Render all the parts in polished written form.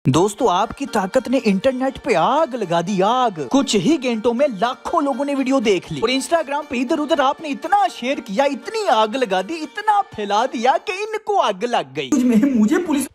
दोस्तों आपकी ताकत ने इंटरनेट पे आग लगा दी, आग। कुछ ही घंटों में लाखों लोगों ने वीडियो देख ली और इंस्टाग्राम पे इधर उधर आपने इतना शेयर किया, इतनी आग लगा दी, इतना फैला दिया कि इनको आग लग गई। मुझे पुलिस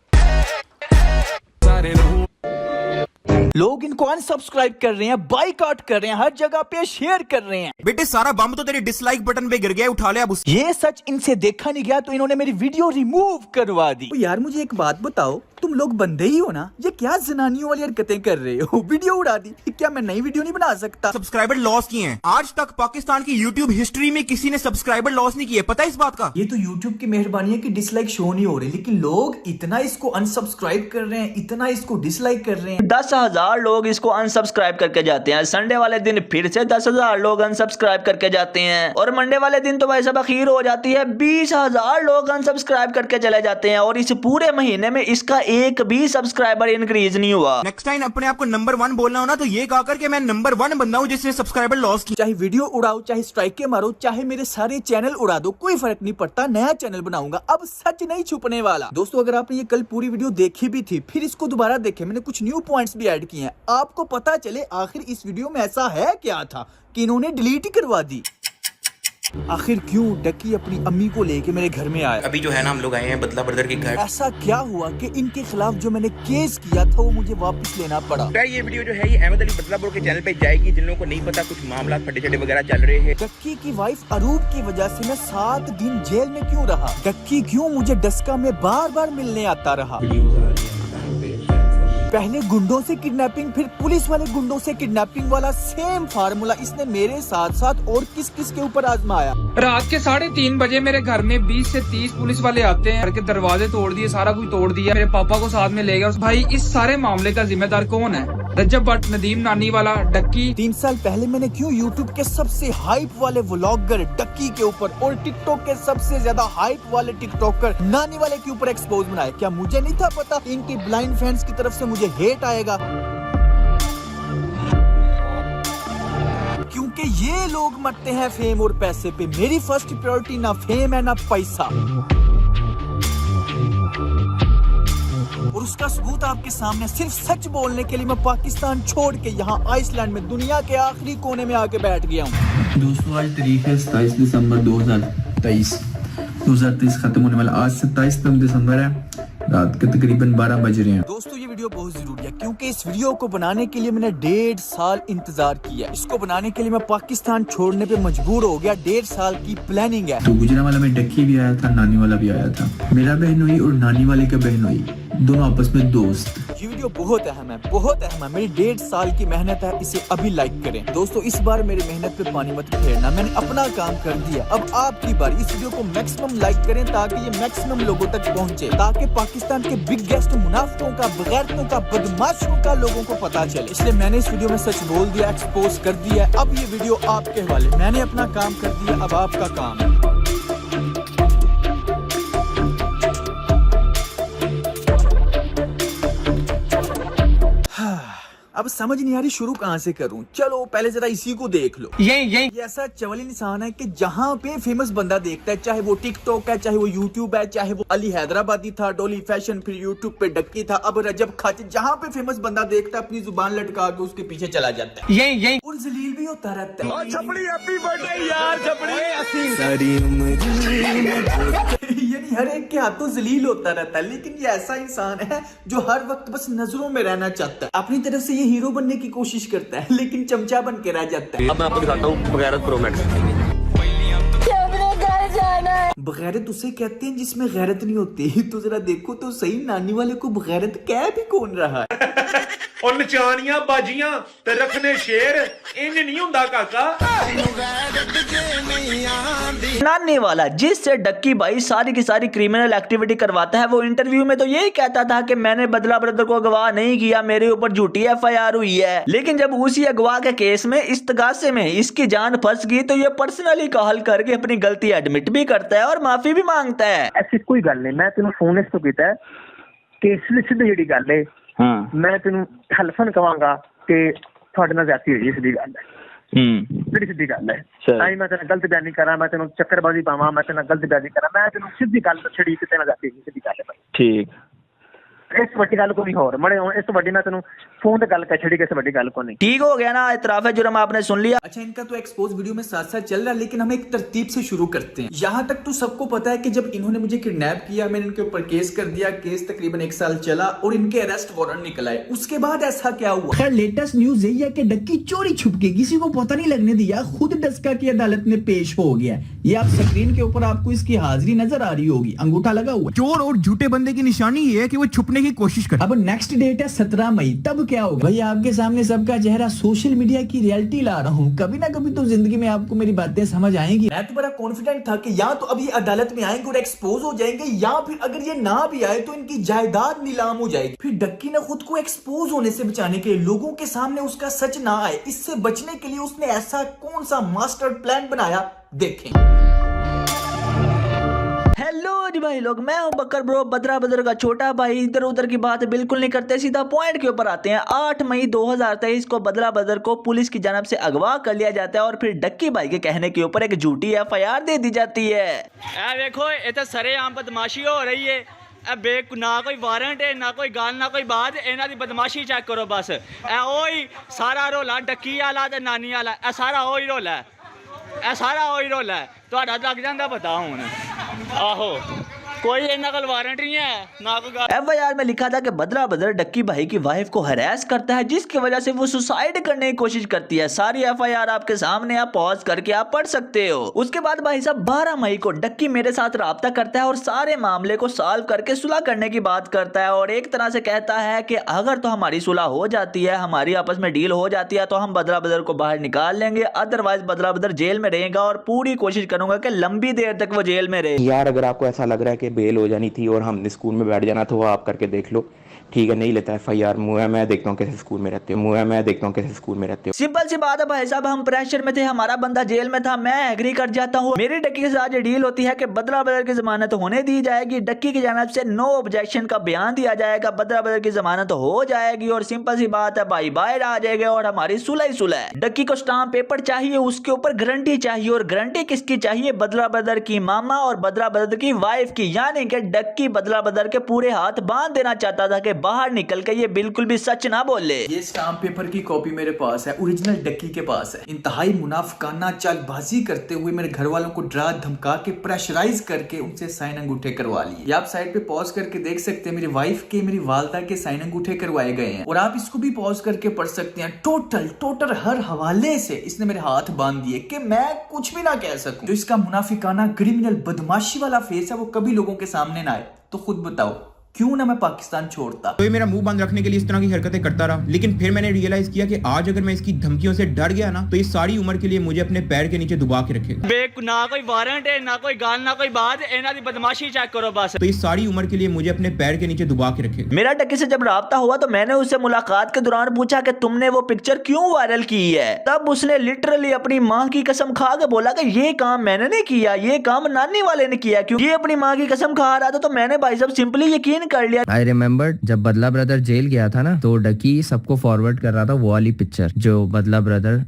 लोग इनको अनसब्सक्राइब कर रहे हैं, बाइकआउट कर रहे हैं, हर जगह पे शेयर कर रहे हैं। बेटे सारा बम तो तेरे डिसलाइक बटन पे गिर गया, उठा ले अब उसे। ये सच इनसे देखा नहीं गया तो इन्होंने मेरी वीडियो रिमूव करवा दी। यार मुझे एक बात बताओ, तुम लोग बंदे ही हो ना? ये क्या जनानियों वाली हरकतें कर रहे हो? वीडियो उड़ा दी, क्या मैं नई वीडियो नहीं बना सकता? सब्सक्राइबर लॉस किए हैं। आज तक पाकिस्तान की यूट्यूब हिस्ट्री में किसी ने सब्सक्राइबर लॉस नहीं किए, पता है इस बात का? ये तो यूट्यूब की मेहरबानी है कि डिसलाइक शो नहीं हो रही, लेकिन लोग इतना इसको अनसब्सक्राइब कर रहे हैं, इतना इसको डिसलाइक कर रहे हैं। 10,000 लोग इसको अनसब्सक्राइब करके जाते हैं। संडे वाले दिन फिर से 10,000 लोग अनसब्सक्राइब करके जाते हैं और मंडे वाले दिन तो वैसे अखीर हो जाती है, 20,000 लोग अनसब्सक्राइब करके चले जाते हैं और इस पूरे महीने में इसका एक भी सब्सक्राइबर इंक्रीज नहीं हुआ। नेक्स्ट टाइम अपने आप को नंबर 1 बोलना हो ना तो ये कहकर कि मैं नंबर 1 बंदा हूँ जिसने सब्सक्राइबर लॉस किया। चाहे वीडियो उड़ाओ, चाहे स्ट्राइके मारो, चाहे मेरे सारे चैनल उड़ा दो, कोई फर्क नहीं पड़ता, नया चैनल बनाऊंगा। अब सच नहीं छुपने वाला। दोस्तों अगर आपने ये कल पूरी वीडियो देखी भी थी, फिर इसको दोबारा देखे, मैंने कुछ न्यू पॉइंट्स भी ऐड किए हैं, आपको पता चले आखिर इस वीडियो में ऐसा है क्या था कि इन्होंने डिलीट ही करवा दी। आखिर क्यों डक्की अपनी अम्मी को लेके मेरे घर में आया? अभी जो है ना हम लोग आए हैं बदला ब्रदर के घर। ऐसा क्या हुआ कि इनके खिलाफ जो मैंने केस किया था वो मुझे वापस लेना पड़ा? ये वीडियो जो है ये अहमद अली बदलापुर के चैनल पे जाएगी। जिन लोगों को नहीं पता, कुछ मामला फटे चटे वगैरह चल रहे हैं। डक्की की वाइफ अरूप की वजह से मैं 7 दिन जेल में क्यों रहा? डक्की क्यों मुझे डस्का में बार बार मिलने आता रहा? पहले गुंडों से किडनैपिंग, फिर पुलिस वाले गुंडों से किडनैपिंग वाला सेम फार्मूला इसने मेरे साथ साथ और किस किस के ऊपर आजमाया? रात के 3:30 बजे मेरे घर में 20 से 30 पुलिस वाले आते हैं। घर के दरवाजे तोड़ दिए, सारा कुछ तोड़ दिया, मेरे पापा को साथ में ले गया। भाई इस सारे मामले का जिम्मेदार कौन है? रजब भट्ट, नदीम नानी वाला, डक्की। 3 साल पहले मैंने क्यों यूट्यूब के सबसे हाइप वाले व्लॉगर डक्की के ऊपर और टिकटॉक के सबसे ज्यादा हाइप वाले टिकटॉकर नानी वाले के ऊपर एक्सपोज बनाया? क्या मुझे नहीं था पता इनकी ब्लाइंड फैंस की तरफ से मुझे हेट आएगा? क्योंकि ये लोग मरते हैं फेम और पैसे पे। मेरी फर्स्ट प्रायोरिटी ना फेम है ना पैसा, और उसका सबूत आपके सामने। सिर्फ सच बोलने के लिए मैं पाकिस्तान छोड़ के यहाँ आइसलैंड में दुनिया के आखिरी कोने में आके बैठ गया हूँ। दोस्तों आज तारीख है 27 दिसंबर 2023 खत्म होने वाला। आज 27 दिसंबर है, रात के तकरीबन 12 बज रहे हैं। दोस्तों ये वीडियो बहुत जरूरी है क्योंकि इस वीडियो को बनाने के लिए मैंने 1.5 साल इंतजार किया। इसको बनाने के लिए मैं पाकिस्तान छोड़ने पे मजबूर हो गया। 1.5 साल की प्लानिंग है। तो गुजरांवाला में डक्की भी आया था, नानी वाला भी आया था। मेरा बहन हुई और नानी वाले का बहन हुई, दोनों आपस में दोस्त। ये वीडियो बहुत अहम है, बहुत अहम है। मेरी 1.5 साल की मेहनत है, इसे अभी लाइक करें। दोस्तों इस बार मेरी मेहनत पे पानी मत फेरना, मैंने अपना काम कर दिया। अब आपकी बारी। इस वीडियो को मैक्सिमम लाइक करें ताकि ये मैक्सिमम लोगों तक पहुंचे, ताकि पाकिस्तान के बिगेस्ट मुनाफिकों का, बगैरतों का, बदमाशों का लोगों को पता चले। इसलिए मैंने इस वीडियो में सच बोल दिया, एक्सपोज कर दिया। अब ये वीडियो आपके हवाले। मैंने अपना काम कर दिया, अब आपका काम है। अब समझ नहीं आ रही शुरू कहाँ से करूं। चलो पहले जरा इसी को देख लो। ये ऐसा चवल इंसान है कि जहाँ पे फेमस बंदा देखता है, चाहे वो टिकटॉक है, चाहे वो यूट्यूब है, चाहे वो अली हैदराबादी था, डोली फैशन, फिर यूट्यूब पे डक्की था, अब रजब खच, जहाँ पे फेमस बंदा देखता है अपनी जुबान लटका के उसके पीछे चला जाता है। यही और जलील भी होता रहता है। यानी हर एक के हाथों जलील होता रहता है, लेकिन ये ऐसा इंसान है जो हर वक्त बस नजरों में रहना चाहता है। अपनी तरफ से ये हीरो बनने की कोशिश करता है लेकिन चमचा बन के रह जाता है। अब मैं आपको दिखाता हूँ बगैरत प्रो मैक्स। बगैरत उसे कहते हैं जिसमें गैरत नहीं होती। तो जरा देखो तो सही, नानी वाले को बगैरत कह भी कौन रहा है? और नचानियां बाजियां ते रखने शेर इन नहीं हुंदा काका। नानी वाला जिससे डक्की भाई सारी की सारी क्रिमिनल एक्टिविटी करवाता है, वो इंटरव्यू में तो यही कहता था कि मैंने बदला ब्रदर को अगवा नहीं किया, मेरे ऊपर झूठी FIR हुई है। लेकिन जब उसी अगवा के केस में इस्तगासे में इसकी जान फंस गई तो ये पर्सनली कॉल करके अपनी गलती एडमिट भी करता है और माफी भी मांगता है। ऐसी कोई गल नहीं, मैं तेन फोन इस तो कीता है कि सीधी जी गल है। मैं तेन हलफन कहांगा कि थोड़े नाल ज्यादती हुई, सीधी गल है। बड़ी सीधी गल है। आई मैं तेन गलत बयानी करा, मैं तेन चक्करबाजी पावा, मैं तेन गलत बयानी करा, मैं तेन सीधी गल छड़ी कि तेन ज्यादती हुई, सीधी गल है भाई। ठीक इस वड्डी गल कोई होर मड़े इस वड्डी मैं तेनू फोन ते गल कर छड़ी किस वड्डी गल को नहीं। ठीक हो गया ना, इतराफ जुर्म आपने सुन लिया। अच्छा, इनका तो एक्सपोज वीडियो में साथ साथ चल रहा है, लेकिन हम एक तरतीब से शुरू करते हैं। यहाँ तक तो सबको पता है कि जब इन्होंने मुझे किडनैप किया, मैंने इनके ऊपर केस कर दिया। केस तकरीबन 1 साल चला और इनके अरेस्ट वारंट निकल आए। उसके बाद ऐसा क्या हुआ? खैर लेटेस्ट न्यूज यही है कि डक्की चोरी छुप के किसी को पता नहीं लगने दिया, खुद डस्का की अदालत में पेश हो गया। ये आप स्क्रीन के ऊपर आपको इसकी हाजिरी नजर आ रही होगी, अंगूठा लगा हुआ। चोर और झूठे बंदे की निशानी ये है कि वो छुपने की कोशिश करता। अब नेक्स्ट डेट है 17 मई, तब क्या होगा भाई? आपके सामने सबका चेहरा, सोशल मीडिया की रियलिटी ला रहा हूँ। कभी ना कभी तो जिंदगी में आपको मेरी बातें समझ आएंगी। मैं तो बड़ा कॉन्फिडेंट था कि या तो अभी अदालत में आएंगे और एक्सपोज हो जाएंगे, या फिर अगर ये ना भी आए तो इनकी जायदाद नीलाम हो जाएगी। फिर डक्की ने खुद को एक्सपोज होने से बचाने के लिए, लोगों के सामने उसका सच ना आए, इससे बचने के लिए उसने ऐसा कौन सा मास्टर प्लान बनाया, देखें। हेलो जी भाई लोग, मैं हूं बकर ब्रो, बदरा बदर का छोटा भाई। इधर उधर की बात बिल्कुल नहीं करते, सीधा पॉइंट के ऊपर आते हैं। 8 मई 2023 को बदरा बदर को पुलिस की जानब से अगवा कर लिया जाता है और फिर डक्की भाई के कहने के ऊपर एक झूठी FIR दे दी जाती है। देखो ये तो सरेआम बदमाशी हो रही है। ना कोई वारंट है, ना कोई गाल, ना कोई बात। इन्हां दी बदमाशी चेक करो बस। ओही सारा रोला डक्की वाला ते नानी वाला, सारा ओही रोला है, सारा ओही रोला है। तुहाडा लग जांदा पता हुण। आहो कोई इन्हां कोल वारंट नहीं है, ना कोई गाल। FIR में लिखा था कि बदरा बदर डक्की भाई की वाइफ को हरास करता है, जिसकी वजह से वो सुसाइड करने की कोशिश करती है। सारी FIR आपके सामने, आप पॉज करके आप पढ़ सकते हो। उसके बाद भाई साहब 12 मई को डक्की मेरे साथ राब्ता करता है और सारे मामले को सॉल्व करके सुलह करने की बात करता है और एक तरह से कहता है कि अगर तो हमारी सुलह हो जाती है, हमारी आपस में डील हो जाती है, तो हम बदरा बदर को बाहर निकाल लेंगे। अदरवाइज बदरा बदर जेल में रहेगा और पूरी कोशिश करूंगा कि लंबी देर तक वो जेल में रहे। यार अगर आपको ऐसा लग रहा है कि बेल हो जानी थी और हमने स्कूल में बैठ जाना तो वो आप करके देख लो, ठीक है। नहीं लेता FIR, मैं देखता हूँ कैसे स्कूल में रहते हो, मैं देखता हूँ कैसे स्कूल में रहते हो। सिंपल सी बात है भाई साहब, हम प्रेशर में थे, हमारा बंदा जेल में था, मैं एग्री कर जाता हूँ। मेरी डक्की के साथ ये डील होती है कि बदरा बदर की जमानत होने दी जाएगी। डक्की की जानब से नो ऑब्जेक्शन का बयान दिया जाएगा, बदरा बदर की जमानत हो जाएगी और सिंपल सी बात है भाई बाहर आ जाएगा और हमारी सुलह ही सुलह है। डक्की को स्टाम्प पेपर चाहिए, उसके ऊपर गारंटी चाहिए और गारंटी किसकी चाहिए? बदरा बदर की मामा और बदरा बदर की वाइफ की। यानी कि डक्की बदरा बदर के पूरे हाथ बांध देना चाहता था कि बाहर निकल के ये बिल्कुल भी सच ना बोले। ये स्टाम्प पेपर की कॉपी मेरे पास है, ओरिजिनल डक्की के पास है। इंतहाई मुनाफिकाना चालबाजी करते हुए मेरे घर वालों को डरा धमका के प्रेशराइज करके उनसे साइन अंगूठे करवा लिए। आप साइड पे पॉज करके देख सकते हैं, मेरी वाइफ के, मेरी वालदा के साइन अंगूठे करवाए गए हैं और आप इसको भी पॉज करके पढ़ सकते हैं। टोटल हर हवाले से इसने मेरे हाथ बांध दिए कि मैं कुछ भी ना कह सकूं। जो इसका मुनाफिकाना क्रिमिनल बदमाशी वाला फेस है वो कभी लोगों के सामने ना आए। तो खुद बताओ क्यों ना मैं पाकिस्तान छोड़ता। तो ये मेरा मुंह बंद रखने के लिए इस तरह की हरकतें करता रहा, लेकिन फिर मैंने रियलाइज किया कि आज अगर मैं इसकी धमकियों से डर गया ना तो ये सारी उम्र के लिए मुझे अपने पैर के नीचे दबा के रखेगा। ना कोई वारंट है, ना कोई गाल, ना कोई बात। इन्हां दी बदमाशी चेक करो बस। तो ये सारी उम्र के लिए मुझे अपने पैर के नीचे दबा के रखेगा। मेरा डक्की से जब राब्ता हुआ तो मैंने उससे मुलाकात के दौरान पूछा कि तुमने वो पिक्चर क्यों वायरल की है। तब उसने लिटरली अपनी माँ की कसम खा के बोला कि ये काम मैंने नहीं किया, ये काम नानी वाले ने किया। क्यों? ये अपनी माँ की कसम खा रहा था तो मैंने भाई साहब सिंपली यकीन कर लिया। जब बदला ब्रदर जेल गया था ना, तो डक्की सबको फॉरवर्ड कर रहा था वो वाली पिक्चर जो बदला ब्रदर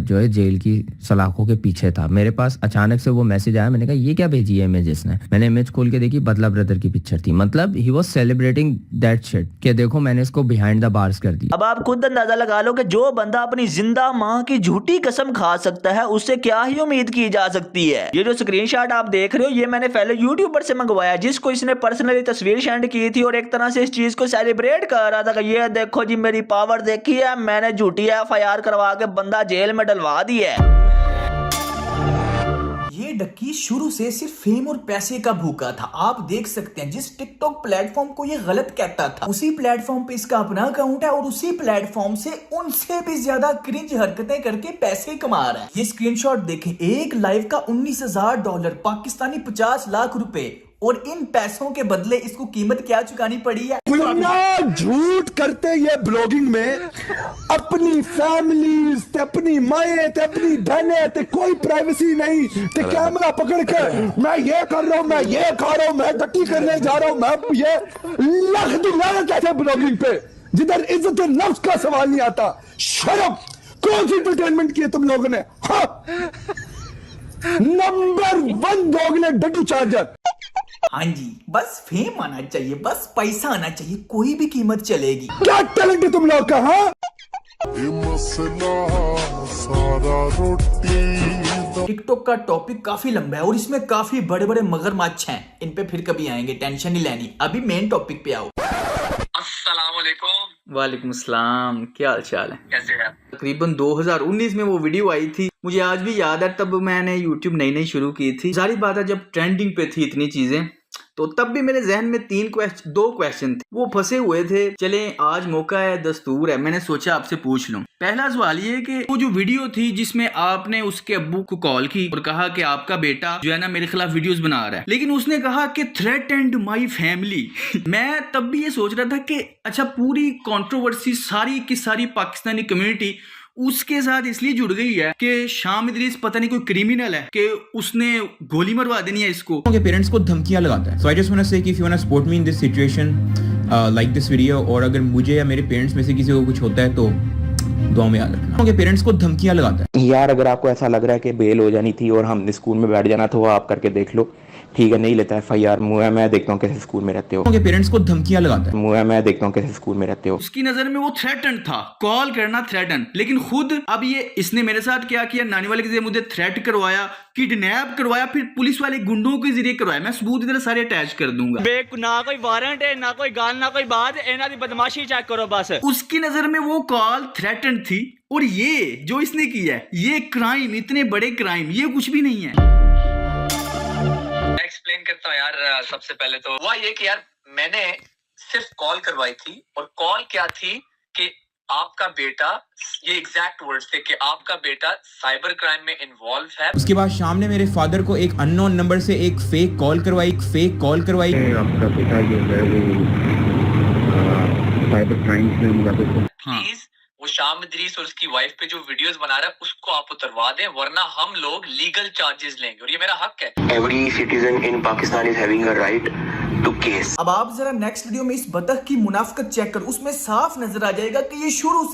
जो है जेल की सलाखों के पीछे था। मेरे पास अचानक से वो मैसेज आया, मैंने कहा ये क्या भेजी है इमेज इसने। मैंने इमेज खोल के देखी, बदला ब्रदर की पिक्चर थी। मतलब he was celebrating that shit कि देखो मैंने इसको बिहाइंड द बार्स कर दिया। अब आप खुद अंदाजा लगा लो कि जो बंदा अपनी जिंदा माँ की झूठी कसम खा सकता है उससे क्या ही उम्मीद की जा सकती है। ये जो स्क्रीनशॉट आप देख रहे हो ये मैंने पहले यूट्यूबर से मंगवाया, जिसको इसने पर्सनली तस्वीर सेंड की थी और एक तरह से इस चीज को सेलिब्रेट कर रहा था कि ये देखो जी मेरी पावर देखी है, मैंने झूठी FIR करवा के बंदा जेल में डलवा दी है। ये डक्की शुरू से सिर्फ फेम और पैसे का भूखा था। आप देख सकते हैं जिस टिकटॉक प्लेटफॉर्म को ये गलत कहता था उसी प्लेटफॉर्म पे इसका अपना अकाउंट है और उसी प्लेटफॉर्म से उनसे भी ज्यादा क्रिंज हरकतें करके पैसे कमा रहा है। ये स्क्रीनशॉट देखें, एक लाइव का $19,000 पाकिस्तानी 50 लाख रुपए, और इन पैसों के बदले इसको कीमत क्या चुकानी पड़ी है? झूठ करते ये ब्लॉगिंग में अपनी फैमिली, अपनी माएं, अपनी बहनें, कोई प्राइवेसी नहीं। कैमरा पकड़ के मैं ये कर रहा हूँ, मैं ये खा रहा हूँ, मैं डक्की करने जा रहा हूँ, मैं ये लख दिलाना कैसे ब्लॉगिंग पे जिधर इज्जत नफ्स का सवाल नहीं आता। शर्म, कौन सी एंटरटेनमेंट की है तुम लोगों ने? हाँ, नंबर 1 डॉग ने डड्डू चार्जर। हाँ जी, बस फेम आना चाहिए, बस पैसा आना चाहिए, कोई भी कीमत चलेगी। क्या टैलेंट है तुम लोग का, हाँ? टिकटॉक का टॉपिक काफी लंबा है और इसमें काफी बड़े बड़े मगरमच्छ हैं, इन पे फिर कभी आएंगे, टेंशन नहीं लेनी। अभी मेन टॉपिक पे आओ। अस्सलामुअलैकुम। वालेकुम सलाम, क्या हाल चाल है, कैसे हैं? तकरीबन 2019 में वो वीडियो आई थी, मुझे आज भी याद है। तब मैंने यूट्यूब नई शुरू की थी, सारी बात है जब ट्रेंडिंग पे थी इतनी चीजें, तो तब भी मेरे जहन में दो क्वेश्चन थे, वो फंसे हुए थे। चले आज मौका है, दस्तूर है, मैंने सोचा आपसे पूछ लूं। पहला सवाल ये कि वो जो वीडियो थी जिसमें आपने उसके अब्बू को कॉल की और कहा कि आपका बेटा जो है ना मेरे खिलाफ वीडियोस बना रहा है, लेकिन उसने कहा कि थ्रेटेंड माय फैमिली। मैं तब भी ये सोच रहा था कि अच्छा, पूरी कंट्रोवर्सी सारी की सारी पाकिस्तानी कम्युनिटी उसके साथ इसलिए जुड़ गई है कि शाम इदरीस पता नहीं कोई क्रिमिनल है कि उसने गोली मरवा देनी है इसको। उनके पेरेंट्स को धमकियां लगाता है। So I just want to say that if you want to support me in this situation like this video, और अगर मुझे या मेरे पेरेंट्स में से किसी को कुछ होता है तो दुआ में याद रखना। उनके पेरेंट्स को धमकियां लगाता है। यार अगर आपको ऐसा लग रहा है कि बेल हो जानी थी और हमने स्कूल में बैठ जाना तो वो आप करके देख लो, ठीक है, नहीं लेता FIR, मैं देखता हूँ कैसे स्कूल में रहते हो। उनके पेरेंट्स को धमकियां लगाता है। मैं देखता हूँ कैसे स्कूल में रहते हो। उसकी नजर में वो थ्रेटन था, कॉल करना थ्रेटन, लेकिन खुद अब ये इसने मेरे साथ क्या किया, नानी वाले के जरिए मुझे थ्रेट करवाया, किडनैप करवाया, फिर पुलिस वाले गुंडों के जरिए करवाया। मैं सबूत इधर सारे अटैच कर दूंगा। ना कोई वारंट है, ना कोई गाल, ना कोई बात, इन्हां दी बदमाशी चेक करो बस। उसकी नजर में वो कॉल थ्रेटन थी, और ये जो इसने किया है, ये क्राइम, इतने बड़े क्राइम, ये कुछ भी नहीं है। एक्सप्लेन करता हूँ यार। सबसे पहले तो हुआ ये कि यार मैंने सिर्फ कॉल करवाई थी, और कॉल क्या थी कि आपका बेटा, ये एग्जैक्ट वर्ड्स थे कि आपका बेटा साइबर क्राइम में इन्वॉल्व है। उसके बाद शाम ने मेरे फादर को एक अननोन नंबर से एक फेक कॉल करवाई। आपका बेटा जो है वो साइबर क्राइम में मुलव्वस है। प्लीज वो शाम इदरीस और उसकी वाइफ पे जो वीडियोस बना रहा है उसको आप उतरवा दें, वरना हम लोग लीगल चार्जेस लेंगे, और ये मेरा हक है। Every citizen in Pakistan is having a right to case. अब आप जरा नेक्स्ट वीडियो में इस बतख की मुनाफिकत चेक करो, उसमें साफ नजर आ जाएगा कि ये शुरू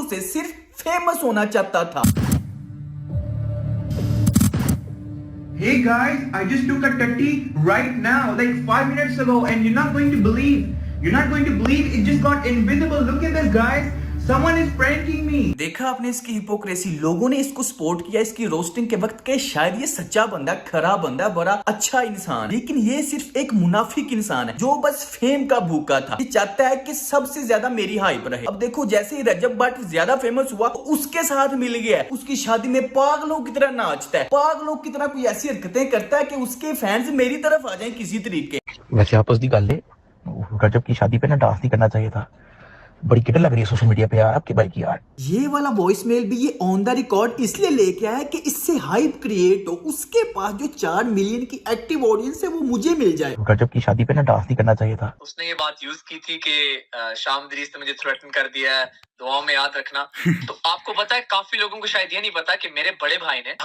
से सिर्फ फेमस होना चाहता था। Hey guys, I just took a tutty right now, like 5 minutes ago, and you're not going to believe it just got invisible. Look at this, guys. Someone is pranking me. देखा आपने इसकी hypocrisy, लोगों ने इसको support किया इसकी roasting के वक्त के शायद ये सच्चा बंदा, खरा बंदा, बड़ा अच्छा इंसान, लेकिन ये सिर्फ एक मुनाफिक इंसान है जो बस फेम का भूखा था। ये चाहता है कि सबसे ज्यादा मेरी हाइप रहे। अब देखो, जैसे ही रजब भट्ट ज्यादा फेमस हुआ तो उसके साथ मिल गया, उसकी शादी में पागलों की तरह नाचता है, पागलों की तरह कोई ऐसी हरकतें करता है कि उसके फैंस मेरी तरफ आ जाए किसी तरीके। वैसे आपस दी गल है, रजब की शादी पे ना डांस नहीं करना चाहिए था। बड़ी किडर लग रही है सोशल मीडिया पे यार आपके भाई की यार। ये वाला वॉइस मेल भी ये ऑन द रिकॉर्ड इसलिए लेके आया कि इससे हाइप क्रिएट हो, उसके पास जो 4 मिलियन की एक्टिव ऑडियंस है वो मुझे मिल जाए। रजब की शादी पे ना डांस नहीं करना चाहिए था। उसने ये बात यूज की थी कि शाम इदरीस ने मुझे थ्रेटन कर दिया है, दुआ में याद रखना। तो आपको पता है, काफी लोगों को शायद ये नहीं पता कि मेरे बड़े भाई ने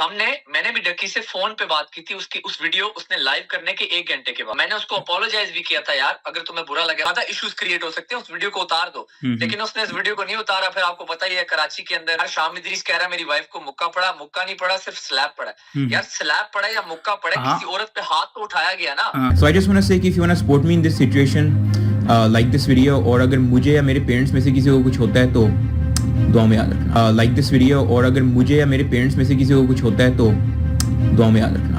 मैंने भी डक्की से फोन पे बात की थी। उस वीडियो उसने लाइव करने के 1 घंटे के बाद मैंने उसको अपोलोजाइज भी किया था, यार अगर तुम्हें बुरा लगे, ज्यादा इश्यूज क्रिएट हो सकते हैं, उस वीडियो को उतार दो। लेकिन उसने इस वीडियो को नहीं उतारा। फिर आपको पता ही है, कराची के अंदर शाम इदरीस कह रहा है मेरी वाइफ को मुक्का पड़ा, मुक्का नहीं पड़ा, सिर्फ स्लैप पड़ा। यार स्लैप पड़ा या मुक्का पड़ा, किसी औरत पे हाथ तो उठाया गया ना। So I just want to say that if you want to support me in this situation like this video, और अगर मुझे या मेरे पेरेंट्स में से किसी को कुछ होता है तो दुआ में याद रखना। लाइक दिस वीडियो, और अगर मुझे या मेरे पेरेंट्स में से किसी को कुछ होता है तो दुआ में याद रखना।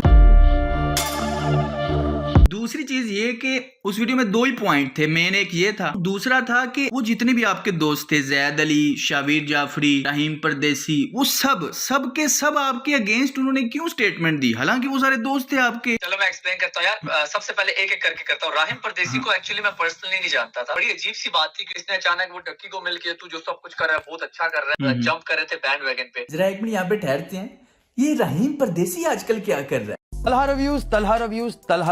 दूसरी चीज ये कि उस वीडियो में 2 ही पॉइंट थे, मेन एक ये था, दूसरा था कि वो जितने भी आपके दोस्त थे, जैद अली, शावीर जाफरी, रहीम परदेसी, वो सब के सब आपके अगेंस्ट उन्होंने क्यों स्टेटमेंट दी, हालांकि वो सारे दोस्त थे आपके। चलो मैं एक्सप्लेन करता हूँ यार। सबसे पहले एक एक करके करता हूँ। राहिम परदेसी को एक्चुअली मैं पर्सनली नहीं जानता था। बड़ी अजीब सी बात थी कि इसने अचानक वो डक्की को मिल के, तू जो सब कुछ कर रहा है बहुत अच्छा कर रहा है, जंप कर रहे थे बैंड वैगन पे। जरा 1 मिनट यहाँ पे ठहरते हैं, ये रहीम परदेसी आजकल क्या कर रहा है? तलहा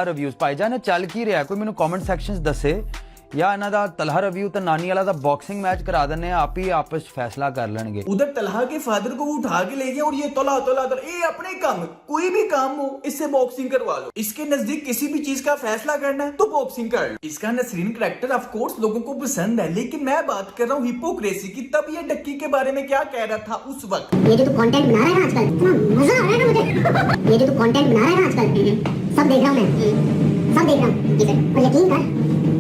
रिव्यूज भाईजान चल की रहा, कोई मैनू कमेंट सैक्शन दसे या इन्हां दा तलहा रिव्यू ते नानी वाला दा बॉक्सिंग मैच करा देने, आप ही आपस फैसला कर लेंगे। उधर तलहा के फादर को वो उठा के ले गया और ये तलहा ये अपने काम, कोई भी काम हो इससे बॉक्सिंग करवा लो। इसके नजदीक किसी भी चीज का फैसला करना है तो बॉक्सिंग कर लो। इसका नसरीन कैरेक्टर ऑफ कोर्स लोगों को पसंद है, लेकिन मैं बात कर रहा हूँ हिपोक्रेसी की। तब ये डक्की के बारे में क्या कह रहा था उस वक्त? ये जो तू कंटेंट बना रहा है ना आजकल, इतना मजा आ रहा है ना मुझे। ये जो तू कंटेंट बना रहा है ना आजकल, सब देख रहा हूँ मैं। सब देख रहा हूँ जी सर, और यकीन कर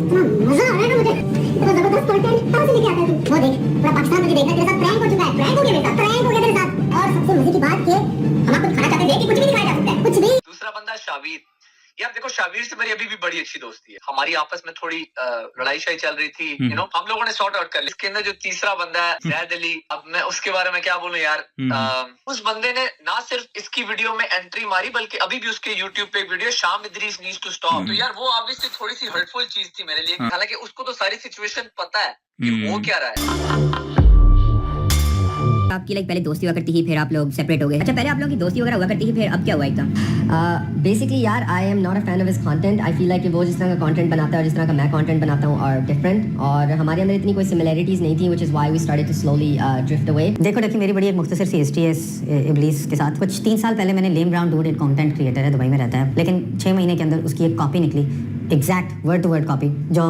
इतना मजा आ रहा है ना मुझे, इतना जबरदस्त कंटेंट कहाँ से लेके आता है तू? वो देख पूरा पाकिस्तान तुझे देख रहा है, तेरे साथ प्रैंक हो चुका है, प्रैंक हो गया मेरे साथ, प्रैंक हो गया तेरे साथ। और सबसे मजे की बात कि हम आपको दिखाना चाहते थे कि कुछ भी दिखाया जा सकता है, कुछ भी। दूसरा बंदा शाबिर, यार देखो शाबिर से मेरी अभी भी बड़ी अच्छी दोस्ती है, हमारी आपस में थोड़ी लड़ाई शाई चल रही थी, यू नो, हम लोगों ने सॉर्ट आउट कर लिया। इसके अंदर जो तीसरा बंदा है जैद अली, अब मैं उसके बारे में क्या बोलूं यार, उस बंदे ने ना सिर्फ इसकी वीडियो में एंट्री मारी बल्कि अभी भी उसके यूट्यूब पे एक वीडियो शाम इदरीस नीड्स टू स्टॉप, तो यार वो ऑब्वियसली थोड़ी सी हर्टफुल चीज थी मेरे लिए, हालांकि उसको तो सारी सिचुएशन पता है कि हो क्या रहा है। आपकी पहले दोस्ती हुआ करती थी, फिर आप लोग सेपरेट हो गए। अच्छा, पहले आप लोगों की दोस्ती वगैरह हुआ करती थी, फिर अब क्या हुआ एकदम? बेसिकली यार I am not a fan of his content. I feel like कि वो जिस तरह का कंटेंट बनाता है और जिस तरह का मैं कंटेंट बनाता हूँ और डिफरेंट, और हमारे अंदर इतनी कोई सिमिलरिटीज नहीं थी, which is why we started to slowly drift away. देखो मेरी बड़ी एक मुख्तसर सी हिस्ट्री है इब्लीस के साथ। कुछ 3 साल पहले मैंने लेम ब्राउन डूड, एक कंटेंट क्रिएटर है, दुबई में रहता है, लेकिन 6 महीने के अंदर उसकी एक कॉपी निकली, exact word to word copy, जो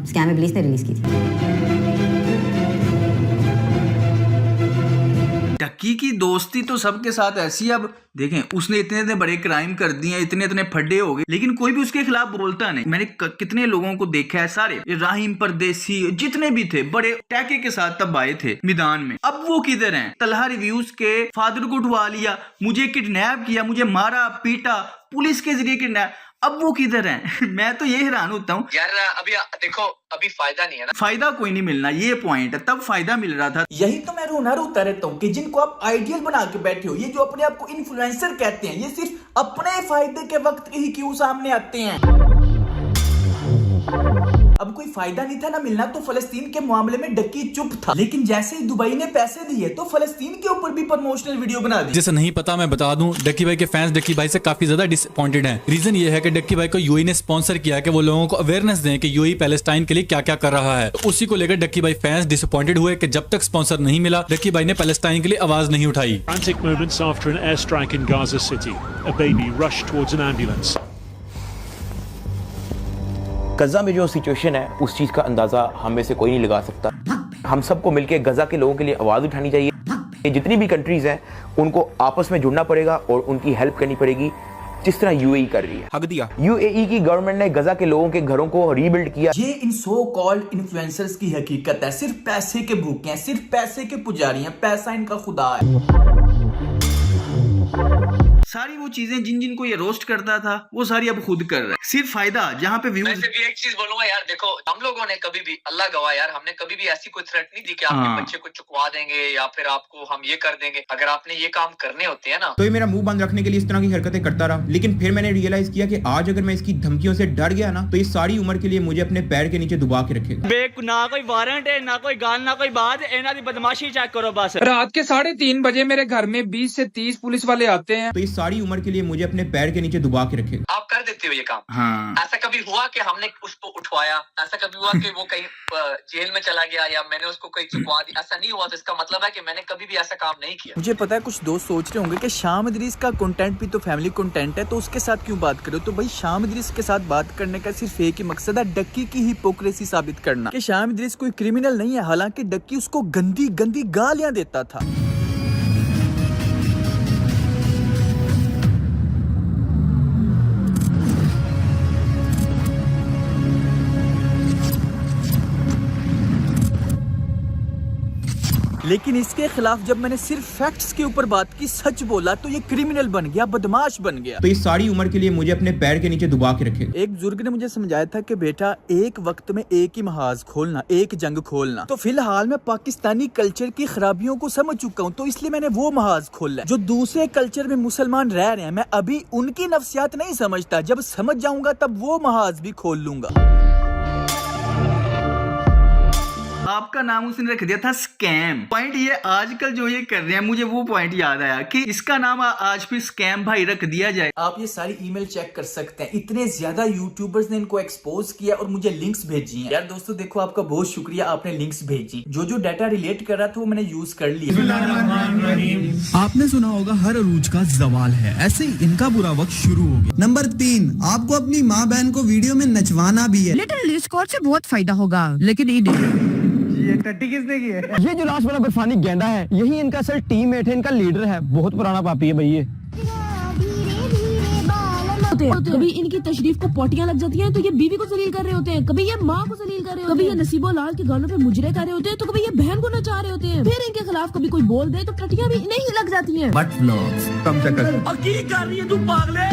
स्कैम इब्लीस ने रिलीज की थी। डक्की की दोस्ती तो सबके साथ ऐसी है। अब देखें, उसने इतने बड़े क्राइम कर दिए, इतने फड्डे हो गए, लेकिन कोई भी उसके खिलाफ बोलता नहीं। मैंने कितने लोगों को देखा है, सारे राहिम परदेसी जितने भी थे बड़े टैके के साथ तब आए थे मैदान में। अब वो किधर हैं? तलहा रिव्यूज के फादर को उठवा लिया, मुझे किडनैप किया, मुझे मारा पीटा, पुलिस के जरिए किडनैप, अब वो किधर हैं? मैं तो ये हैरान होता हूँ यार। अभी देखो, अभी फायदा नहीं है ना, फायदा कोई नहीं मिलना, ये पॉइंट है। तब फायदा मिल रहा था। यही तो मैं रोता रहता हूँ कि जिनको आप आइडियल बना के बैठे हो, ये जो अपने आप को इन्फ्लुएंसर कहते हैं, ये सिर्फ अपने फायदे के वक्त ही क्यों सामने आते हैं। अब कोई फायदा नहीं था ना मिलना, तो फलस्तीन के मामले में डक्की चुप था, लेकिन जैसे ही दुबई ने पैसे दिए तो फलस्तीन के ऊपर भी प्रमोशनल वीडियो बना दी। जैसे नहीं पता मैं बता दूं, डक्की भाई के फैंस डक्की भाई से काफी ज्यादा डिसअपॉइंटेड हैं। रीजन ये है कि डक्की भाई को यूएई ने स्पॉन्सर किया है कि वो लोगों को अवेयरनेस दें कि यूएई पैलेस्टाइन के लिए क्या क्या कर रहा है। तो उसी को लेकर डक्की भाई फैंस डिसअपॉइंटेड हुए कि जब तक स्पॉन्सर नहीं मिला, डक्की भाई ने पैलेस्टाइन के लिए आवाज नहीं उठाई। Frantic movements after an airstrike in Gaza City. A baby rushed towards an ambulance. गजा में जो सिचुएशन है उस चीज का अंदाजा हम में से कोई नहीं लगा सकता। हम सबको मिलकर गजा के लोगों के लिए आवाज उठानी चाहिए। जितनी भी कंट्रीज हैं उनको आपस में जुड़ना पड़ेगा और उनकी हेल्प करनी पड़ेगी, जिस तरह यूएई कर रही है। हक दिया। यूएई की गवर्नमेंट ने गजा के लोगों के घरों को रीबिल्ड किया। ये इन सो कॉल्ड इन्फ्लुएंसर्स की हकीकत है। सिर्फ पैसे के भूखे हैं, सिर्फ पैसे के पुजारी हैं, पैसा इनका खुदा है। सारी वो चीजें जिनको ये रोस्ट करता था वो सारी अब खुद कर रहा है, सिर्फ फायदा जहाँ पे व्यूज। मैं सिर्फ एक चीज बोलूंगा यार, देखो हम लोगों ने कभी भी, अल्लाह गवाह यार, हमने कभी भी ऐसी कोई थ्रेट नहीं दी कि आपके बच्चे को चुकवा देंगे या फिर आपको हम ये कर देंगे। अगर आपने ये काम करने होते हैं ना, तो ये मेरा मुंह बंद रखने के लिए इस तरह की हरकतें करता रहा। लेकिन फिर मैंने रियलाइज किया कि आज अगर मैं इसकी धमकियों से डर गया ना, तो ये सारी उम्र के लिए मुझे अपने पैर के नीचे दबा के रखेगा। ना कोई वारंट है, ना कोई गाल, ना कोई बात, इन्हां दी बदमाशी चेक करो बस। रात के 3:30 बजे मेरे घर में 20 से 30 पुलिस वाले आते हैं। तो ये सारी उम्र के लिए मुझे अपने पैर के नीचे दबा के रखेगा। आप कर देते हो ये काम। हाँ। ऐसा कभी हुआ कि हमने उसको उठवाया? ऐसा कभी हुआ कि वो कहीं जेल में चला गया या मैंने उसको कहीं चुकवा दिया? ऐसा नहीं हुआ, तो इसका मतलब है कि मैंने कभी भी ऐसा काम नहीं किया। मुझे पता है कुछ दोस्त सोच रहे होंगे कि शाम इदरीस का कंटेंट भी तो फैमिली कंटेंट है, तो उसके साथ क्यों बात करो? तो भाई शाम इदरीस के साथ बात करने का सिर्फ एक ही मकसद है, डक्की की हिपोक्रेसी साबित करना कि शाम इदरीस कोई क्रिमिनल नहीं है। हालांकि डक्की उसको गंदी गंदी गालियां देता था। लेकिन इसके खिलाफ जब मैंने सिर्फ फैक्ट्स के ऊपर बात की, सच बोला, तो ये क्रिमिनल बन गया, बदमाश बन गया। तो ये सारी उम्र के लिए मुझे अपने पैर के नीचे दबा के रखेगा। एक बुजुर्ग ने मुझे समझाया था कि बेटा, एक वक्त में एक ही महाज खोलना, एक जंग खोलना। तो फिलहाल मैं पाकिस्तानी कल्चर की खराबियों को समझ चुका हूँ, तो इसलिए मैंने वो महाज खोला है। जो दूसरे कल्चर में मुसलमान रह रहे हैं, मैं अभी उनकी नफ्सियात नहीं समझता, जब समझ जाऊंगा तब वो महाज भी खोल लूंगा। आपका नाम उसने रख दिया था स्कैम। पॉइंट ये आजकल जो ये कर रहे हैं, मुझे वो पॉइंट याद आया कि इसका नाम आज भी स्कैम भाई रख दिया जाए। आप ये सारी ईमेल चेक कर सकते हैं, इतने ज्यादा यूट्यूबर्स ने इनको एक्सपोज किया और मुझे लिंक्स भेजी हैं। यार दोस्तों देखो, आपका बहुत शुक्रिया, आपने लिंक्स भेजी। जो डाटा रिलेट कर रहा था वो मैंने यूज कर लिया। आपने सुना होगा हर अरूज का जवाल है, ऐसे ही इनका बुरा वक्त शुरू हो गया। नंबर 3, आपको अपनी माँ बहन को वीडियो में नचवाना भी है। लिटिल डिस्कॉर्ड से बहुत फायदा होगा, लेकिन ये टट्टी किसने की है? ये जो लास्ट वाला बर्फानी गेंडा है, यही इनका सर टीममेट है, इनका लीडर है, बहुत पुराना पापी है भाई ये। कभी इनकी तशरीफ को पोटियां लग जाती हैं तो ये बीवी को जलील कर रहे होते हैं, कभी ये माँ को जलील कर रहे होते हैं, कभी ये नसीबो लाल के गानों पे मुजरे कर रहे होते हैं, तो कभी ये बहन को नचा रहे होते हैं, फिर इनके खिलाफ कभी कोई बोल दे तो टटियां भी नहीं लग जाती हैं। बट व्लॉग्स कम से कम और की कर रही है तू पागले?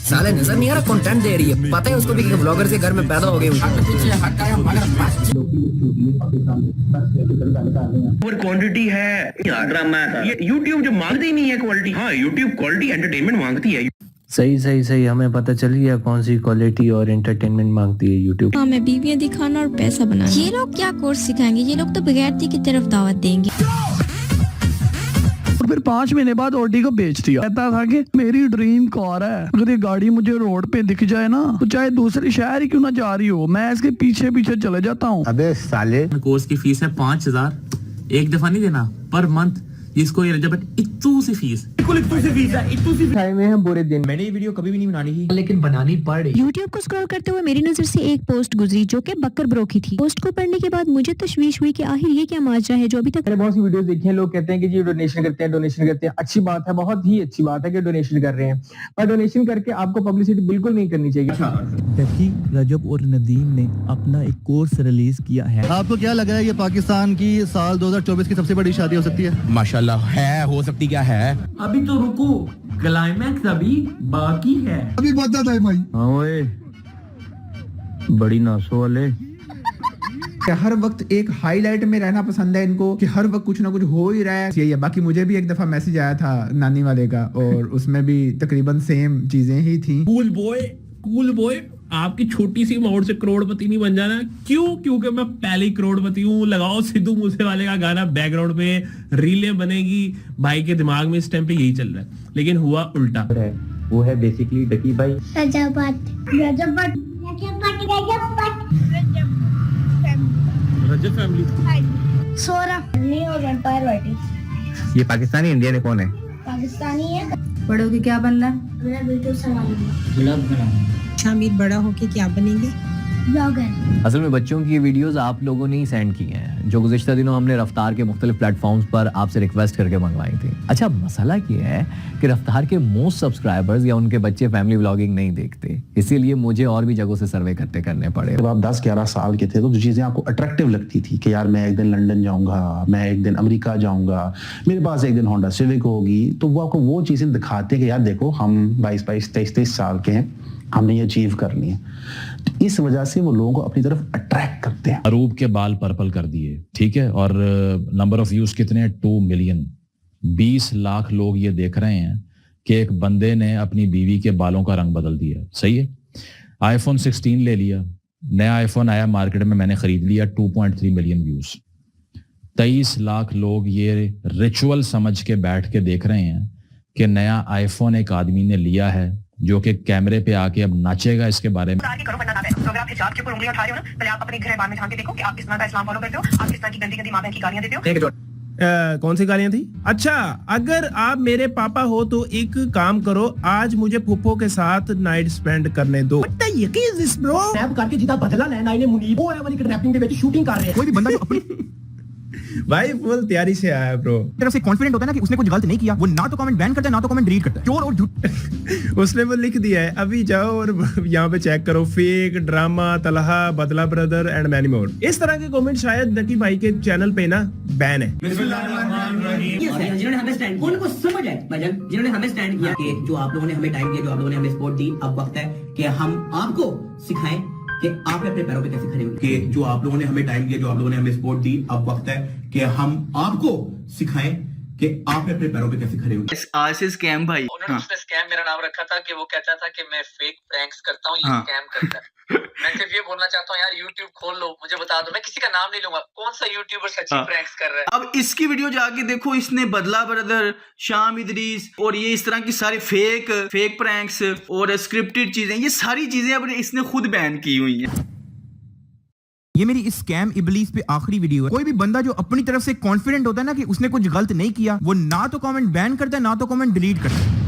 साले नजर नहीं आ रहा कंटेंट दे रही है, पता है उसको भी कि ब्लॉगर के घर में पैदा हो गए। और क्वांटिटी है यार, ड्रामा है ये। यूट्यूब जो मांगती नहीं है क्वालिटी, हाँ यूट्यूब क्वालिटी एंटरटेनमेंट मांगती है। सही हमें पता चल गया कौन सी क्वालिटी और एंटरटेनमेंट मांगती है यूट्यूब। हमें बीवियां दिखाना और पैसा बनाना। ये लोग क्या कोर्स सिखाएंगे? ये लोग तो बगैरती की तरफ दावत देंगे। और फिर 5 महीने बाद ऑडी को बेच दिया। कहता था कि मेरी ड्रीम कार है, अगर ये गाड़ी मुझे रोड पे दिख जाए ना तो चाहे दूसरे शहर ही क्यों ना जा रही हो, मैं इसके पीछे पीछे चले जाता हूँ। अबे साले, कोर्स की फीस है 5000, एक दफा नहीं देना पर मंथ। इसको ये रजब इतू सी फीस है, बुरे दिन। मैंने ये वीडियो कभी भी नहीं बनानी थी, लेकिन बनानी पड़ रही। यूट्यूब को स्क्रॉल करते हुए मेरी नजर से एक पोस्ट गुजरी जो कि बकर ब्रो की थी। पोस्ट को पढ़ने के बाद मुझे तशवीश हुई कि आखिर ये क्या माजरा है जो अभी तक। मैंने बहुत सी वीडियोस देखी हैं, लोग कहते हैं कि जी डोनेशन करते हैं। अच्छी बात है, बहुत ही अच्छी बात है कि डोनेशन कर रहे हैं, पर डोनेशन करके आपको पब्लिसिटी बिल्कुल नहीं करनी चाहिए। डक्की, रजब और नदीम ने अपना एक कोर्स रिलीज किया है। आपको क्या लग रहा है ये पाकिस्तान की साल 2024 की सबसे बड़ी शादी हो सकती है? माशाल्लाह है, हो सकती क्या है। अभी तो रुको, क्लाइमैक्स अभी बाकी है। अभी बता था भाई। हाँ ओए, बड़ी नासो वाले। हर वक्त एक हाईलाइट में रहना पसंद है इनको, कि हर वक्त कुछ ना कुछ हो ही रहा है। यही है। बाकी मुझे भी एक दफा मैसेज आया था नानी वाले का, और उसमें भी तकरीबन सेम चीजें ही थी। कूल बॉय आपकी छोटी सी अमाउंट से करोड़पति नहीं बन जाना। क्यों? क्योंकि मैं पहले ही करोड़पति हूँ। लगाओ सिद्धू मूसेवाले का गाना बैकग्राउंड पे, रीलें बनेगी। भाई के दिमाग में इस टाइम पे यही चल रहा है, लेकिन हुआ उल्टा। वो है बेसिकली डकी भाई। रजब फैमिली। ये पाकिस्तानी इंडियन है, कौन है? पाकिस्तानी है। बड़ों के क्या बनना? मेरा वीडियो संभालना। शामिर बड़ा होके क्या बनेंगे? ब्लॉगर। असल में बच्चों की ये वीडियोस आप लोगों ने ही सेंड की हैं, जो गुज़िश्ता दिनों हमने रफ्तार के मुख्तलिफ प्लेटफॉर्म्स पर आपसे रिक्वेस्ट करके मंगवाई थी। अच्छा, मसला ये है कि रफ्तार के मोस्ट सब्सक्राइबर्स या उनके बच्चे फैमिली व्लॉगिंग नहीं देखते, इसीलिए मुझे और भी जगहों से सर्वे करने पड़े। जब आप 10-11 साल के थे तो जो चीज़ें आपको अट्रैक्टिव लगती थी कि यार मैं एक दिन लंदन जाऊँगा, मैं एक दिन अमेरिका जाऊँगा, मेरे पास एक दिन होंडा सिविक होगी, तो वो आपको वो चीज़ें दिखाते हैं कि यार देखो हम 22-22, 23-23 साल के हैं, हमने ये अचीव करनी है। तो इस वजह से वो लोगों को अपनी तरफ अट्रैक्ट करते हैं। अरूब के बाल पर्पल कर दिए, ठीक है, और नंबर ऑफ व्यूज कितने हैं? 2 मिलियन। 20 लाख लोग ये देख रहे हैं कि एक बंदे ने अपनी बीवी के बालों का रंग बदल दिया। सही है। आईफोन 16 ले लिया, नया आईफोन आया मार्केट में, मैंने खरीद लिया, 2.3 मिलियन व्यूज। 23 लाख लोग ये रिचुअल समझ के बैठ के देख रहे हैं कि नया आईफोन एक आदमी ने लिया है जो कि कैमरे पे आके अब नाचेगा इसके बारे में। अगर आप हिजाब के ऊपर उंगलियां उठा रहे हो ना, पहले आप अपने घर बार में झांक के देखो कि आप किस तरह का इस्लाम फॉलो करते हो, आप किस तरह की गंदी माँ बहन की गालियां देते हो। कौन सी गालियां थी? अच्छा, अगर आप मेरे पापा हो तो एक काम करो, आज मुझे फूफो के साथ नाइट स्पेंड करने दो। करके जिदा बदला लेना इन्हें मुनीब वो वाली किडनैपिंग के ਵਿੱਚ शूटिंग कर रहे हैं। कोई भी बंदा जो अपनी भाई फुल तैयारी से आया ब्रो। तरफ से कॉन्फिडेंट होता है ना कि उसने कुछ गलत नहीं किया, वो ना तो कमेंट बैन करता है ना तो कमेंट डिलीट करता है। चोर और झूठ। उसने वो लिख दिया है, अभी जाओ और यहाँ पे चेक करो, फेक ड्रामा, तलहा, बदला ब्रदर एंड मैनी मोर। इस तरह के कमेंट शायद डकी भाई के चैनल पे ना बैन है। जिन्होंने हमें स्टैंड किया उनको समझ है भाईजान, जिन्होंने हमें स्टैंड किया कि जो आप लोगों ने हमें टाइम दिया, जो आप लोगों ने हमें सपोर्ट दी, अब वक्त है कि हम आपको सिखाएं कि आप अपने पैरों पे कैसे खड़े होंगे। कि जो आप लोगों ने हमें टाइम दिया, जो आप लोगों ने हमें सपोर्ट दी, अब वक्त है कि हम आपको सिखाएं कि आप अपने पैरों पे कैसे खड़े होंगे। आज से स्कैम भाई। उन्होंने उसने स्कैम मेरा नाम रखा था कि वो कहता था कि मैं फेक प्रैंक्स करता हूँ, ये स्कैम करता है। मैं सिर्फ ये बोलना चाहता हूँ यार, YouTube खोल लो, मुझे बता दो, मैं किसी का नाम नहीं लूंगा, कौन सा यूट्यूबर सच्ची प्रैंक्स कर रहा है। अब इसकी वीडियो जाके देखो, इसने बदला ब्रदर, शाम इदरीस और ये इस तरह की सारी फेक प्रैंक्स और स्क्रिप्टेड चीजें, ये सारी चीजें अब इसने खुद बैन की हुई हैं। ये मेरी इस स्कैम इबलीस पे आखिरी वीडियो है। कोई भी बंदा जो अपनी तरफ से कॉन्फिडेंट होता है ना कि उसने कुछ गलत नहीं किया, वो ना तो कमेंट बैन करता है ना तो कमेंट डिलीट करता है।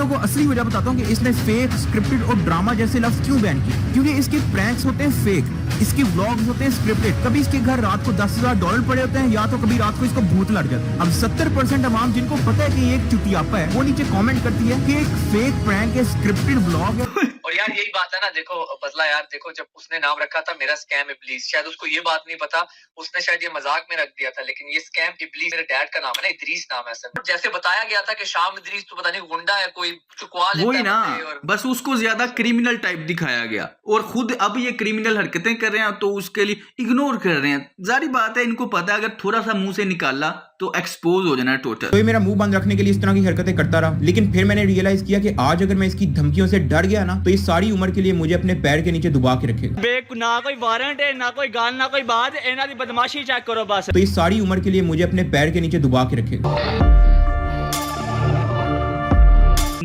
आपको असली वजह बताता हूँ कि इसने फेक, स्क्रिप्टेड और ड्रामा जैसे लफ्ज क्यों बैन किए। क्योंकि इसके प्रैंक्स होते हैं फेक, इसके व्लॉग्स होते हैं स्क्रिप्टेड। कभी इसके घर रात को $10,000 पड़े होते हैं, या तो कभी रात को इसको भूत लग जाता है। अब 70% अवाम जिनको पता है कि ये एक चुटियापा है, वो नीचे कमेंट करती है कि एक फेक प्रैंक है, स्क्रिप्टेड व्लॉग है। और यार यही बात है ना, देखो बदला यार, देखो जब उसने नाम रखा था मेरा स्कैम इब्लीस, शायद उसको ये बात नहीं पता, उसने शायद ये मजाक में रख दिया था, लेकिन ये स्कैम इब्लीस मेरे डैड का नाम है ना, इदरीस नाम है सर। जैसे बताया गया था कि शाम इदरीस तो पता नहीं गुंडा है, कोई चुकवा लेता वही है ना, और बस उसको ज्यादा क्रिमिनल टाइप दिखाया गया और खुद अब ये क्रिमिनल हरकतें कर रहे हैं तो उसके लिए इग्नोर कर रहे हैं। जारी बात है, इनको पता है अगर थोड़ा सा मुंह से निकाला तो एक्सपोज हो जाना है टोटल। तो ये मेरा मुंह बंद रखने के लिए इस तरह की हरकतें करता रहा, लेकिन फिर मैंने रियलाइज किया कि आज अगर मैं इसकी धमकियों से डर गया ना, तो ये सारी उम्र के लिए मुझे अपने पैर के नीचे दबा के रखेगा। ना कोई वारंट है, ना कोई गाल, ना कोई बात, इन्हां दी बदमाशी चेक करो बस। तो ये सारी उम्र के लिए मुझे अपने पैर के नीचे दबा के रखेगा।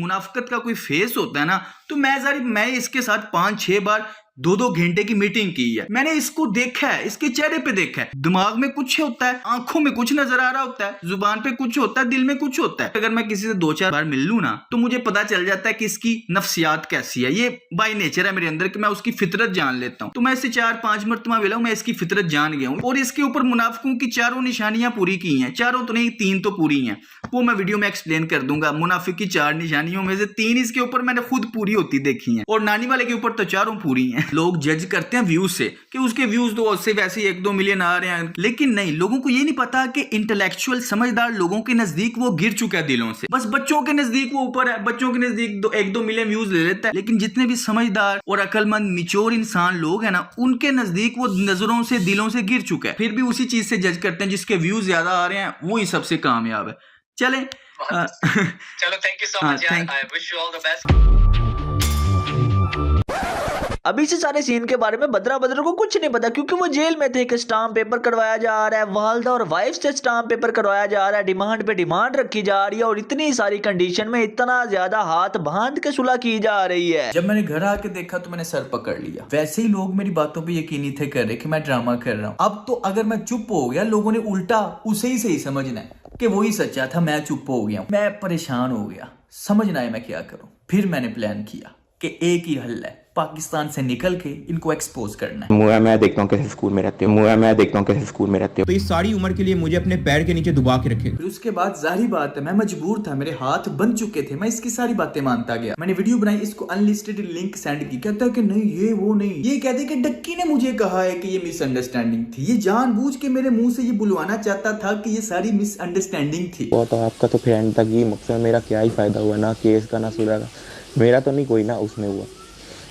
मुनाफिकत का कोई फेस होता है ना, तो मैं इसके साथ 5-6 बार 2-2 घंटे की मीटिंग की है। मैंने इसको देखा है, इसके चेहरे पे देखा है, दिमाग में कुछ होता है, आंखों में कुछ नजर आ रहा होता है, जुबान पे कुछ होता है, दिल में कुछ होता है। अगर मैं किसी से 2-4 बार मिल लूं ना, तो मुझे पता चल जाता है कि इसकी नफ्सियात कैसी है। ये बाय नेचर है मेरे अंदर कि मैं उसकी फितरत जान लेता हूँ। तो मैं इससे 4-5 मरतबा मिला हूं, मैं इसकी फितरत जान गया हूँ और इसके ऊपर मुनाफिकों की 4 निशानियां पूरी की हैं। 4 तो नहीं, 3 तो पूरी हैं, वो मैं वीडियो में एक्सप्लेन कर दूंगा। मुनाफिक की 4 निशानियों में से 3 इसके ऊपर मैंने खुद पूरी होती देखी हैं और नानी वाले के ऊपर तो 4 पूरी हैं। लोग जज करते हैं व्यूज से कि उसके व्यूज तो उससे वैसे 1-2 मिलियन आ रहे हैं, लेकिन नहीं, लोगों को ये नहीं पता कि इंटेलेक्चुअल समझदार लोगों के नजदीक वो गिर चुका है दिलों से। बस बच्चों के नजदीक वो ऊपर है, बच्चों के नजदीक 1-2 मिलियन व्यूज ले लेता है, लेकिन जितने भी समझदार और अकलमंद मिच्योर इंसान लोग हैं ना, उनके नजदीक वो नजरों से, दिलों से गिर चुका है। फिर भी उसी चीज से जज करते हैं, जिसके व्यूज ज्यादा आ रहे हैं वही सबसे कामयाब है। चले चलो, थैंक यू सो मच यार, I wish you all the best. अभी से सारे सीन के बारे में बदरा को कुछ नहीं पता, क्योंकि वो जेल में थे। एक स्टाम्प पेपर करवाया जा रहा है, वालदा और वाइफ से स्टाम्प पेपर करवाया जा रहा है, डिमांड पे डिमांड रखी जा रही है और इतनी सारी कंडीशन में इतना ज्यादा हाथ बांध के सुलह की जा रही है। जब मैंने घर आके देखा तो मैंने सर पकड़ लिया। वैसे ही लोग मेरी बातों पे यकीन नहीं थे कर रहे कि मैं ड्रामा कर रहा हूँ। अब तो अगर मैं चुप हो गया, लोगों ने उल्टा उसे ही सही समझना है कि वही सच्चा था, मैं चुप हो गया। मैं परेशान हो गया, समझ ना आया मैं क्या करूं। फिर मैंने प्लान किया कि एक ही हल है, पाकिस्तान से निकल के इनको एक्सपोज करना है। मैं देखता हूँ कैसे स्कूल में रहते हो। तो ये सारी उम्र के लिए मुझे अपने पैर के नीचे दबा के रखेगा। फिर उसके बाद जाहिर बात है, मैं मजबूर था, मेरे हाथ बन चुके थे, मैं इसकी सारी बातें मानता गया। मैंने वीडियो बनाई, इसको अनलिस्टेड लिंक सेंड की। कहता है कि नहीं ये वो नहीं, ये कहते कि डक्की ने मुझे कहा है कि ये मिसअंडरस्टैंडिंग थी, ये जानबूझ के मेरे मुंह से ये बुलवाना चाहता था कि ये सारी मिसअंडरस्टैंडिंग थी। वो तो आपका तो फिर एंड तक ये मकसद, मेरा क्या ही फायदा हुआ, ना केस का ना सुलह का, मेरा तो नहीं कोई ना उसमें हुआ,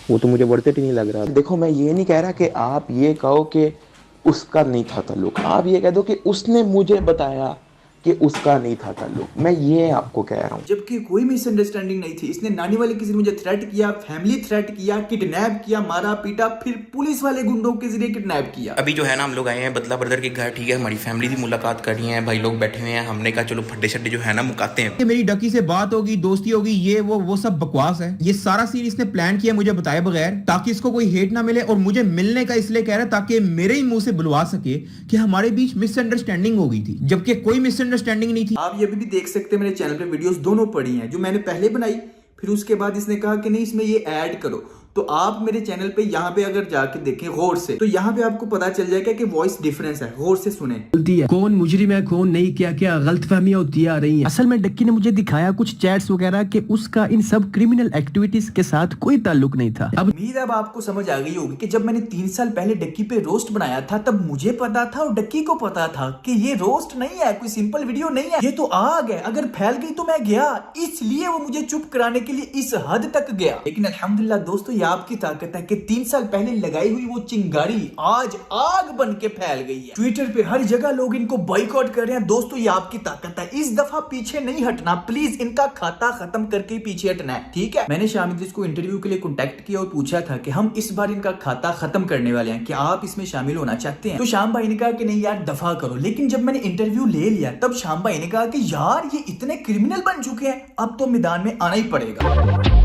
वो तो मुझे बढ़ते नहीं लग रहा। देखो मैं ये नहीं कह रहा कि आप ये कहो कि उसका नहीं था ताल्लुक, आप ये कह दो कि उसने मुझे बताया कि उसका नहीं था ताल्लुक, मैं ये आपको कह रहा हूँ। जबकि कोई मिसअंडरस्टैंडिंग नहीं थी। इसने नानी वाले किसी ने मुझे थ्रेट किया, फैमिली थ्रेट किया, किडनैप किया, मारा पीटा, फिर पुलिस वाले गुंडों के जरिए किडनैप किया। अभी जो है ना, हम लोग आए हैं बदला ब्रदर के घर, ठीक है, हमारी फैमिली की मुलाकात कर रही है, भाई लोग बैठे हुए हैं, हमने कहा चलो फड्डे शड्डे जो है ना मुकाते हैं। कि मेरी डकी से बात होगी, दोस्ती होगी, ये वो सब बकवास है। ये सारा सीन इसने प्लान किया मुझे बताए बगैर, ताकि इसको कोई हेट ना मिले, और मुझे मिलने का इसलिए कह रहा है ताकि मेरे ही मुंह से बुलवा सके कि हमारे बीच मिसअंडरस्टैंडिंग हो गई थी, जबकि कोई मिसअंडरस्टैंडिंग नहीं थी। आप ये भी देख सकते हैं, मेरे चैनल पे वीडियोस दोनों पड़ी हैं, जो मैंने पहले बनाई, फिर उसके बाद इसने कहा कि नहीं इसमें ये ऐड करो। तो आप मेरे चैनल पे यहाँ पे अगर जाके देखें गौर से, तो यहाँ पे आपको पता चल जाएगा कि वॉइस डिफरेंस है। गौर से सुने। कौन मुजरिम है कौन नहीं, क्या क्या गलतफहमियां होती आ रही हैं। असल में डक्की ने मुझे दिखाया कुछ चैट्स वगैरह कि उसका इन सब क्रिमिनल एक्टिविटीज के साथ कोई ताल्लुक नहीं था। अब उम्मीद अब आपको समझ आ गई होगी कि जब मैंने 3 साल पहले डक्की पे रोस्ट बनाया था, तब मुझे पता था और डक्की को पता था कि ये रोस्ट नहीं है, कोई सिंपल वीडियो नहीं है, ये तो आग है। अगर फैल गई तो मैं गया, इसलिए वो मुझे चुप कराने के लिए इस हद तक गया। लेकिन अल्हम्दुलिल्लाह दोस्तों, ये आपकी ताकत है कि 3 साल पहले लगाई हुई वो चिंगारी आज आग बन के फैल गई है। ट्विटर पे हर जगह लोग इनको बॉयकॉट कर रहे हैं। दोस्तों ये आपकी ताकत है, इस दफा पीछे नहीं हटना, प्लीज इनका खाता खत्म करके पीछे हटना है, ठीक है। मैंने शाम इदरीस को इंटरव्यू के लिए कॉन्टेक्ट किया और पूछा था कि हम इस बार इनका खाता खत्म करने वाले हैं, क्या आप इसमें शामिल होना चाहते हैं। तो शाम भाई ने कहा कि नहीं यार दफा करो। लेकिन जब मैंने इंटरव्यू ले लिया, तब शाम भाई ने कहा कि यार ये इतने क्रिमिनल बन चुके हैं, अब तो मैदान में आना ही पड़ेगा।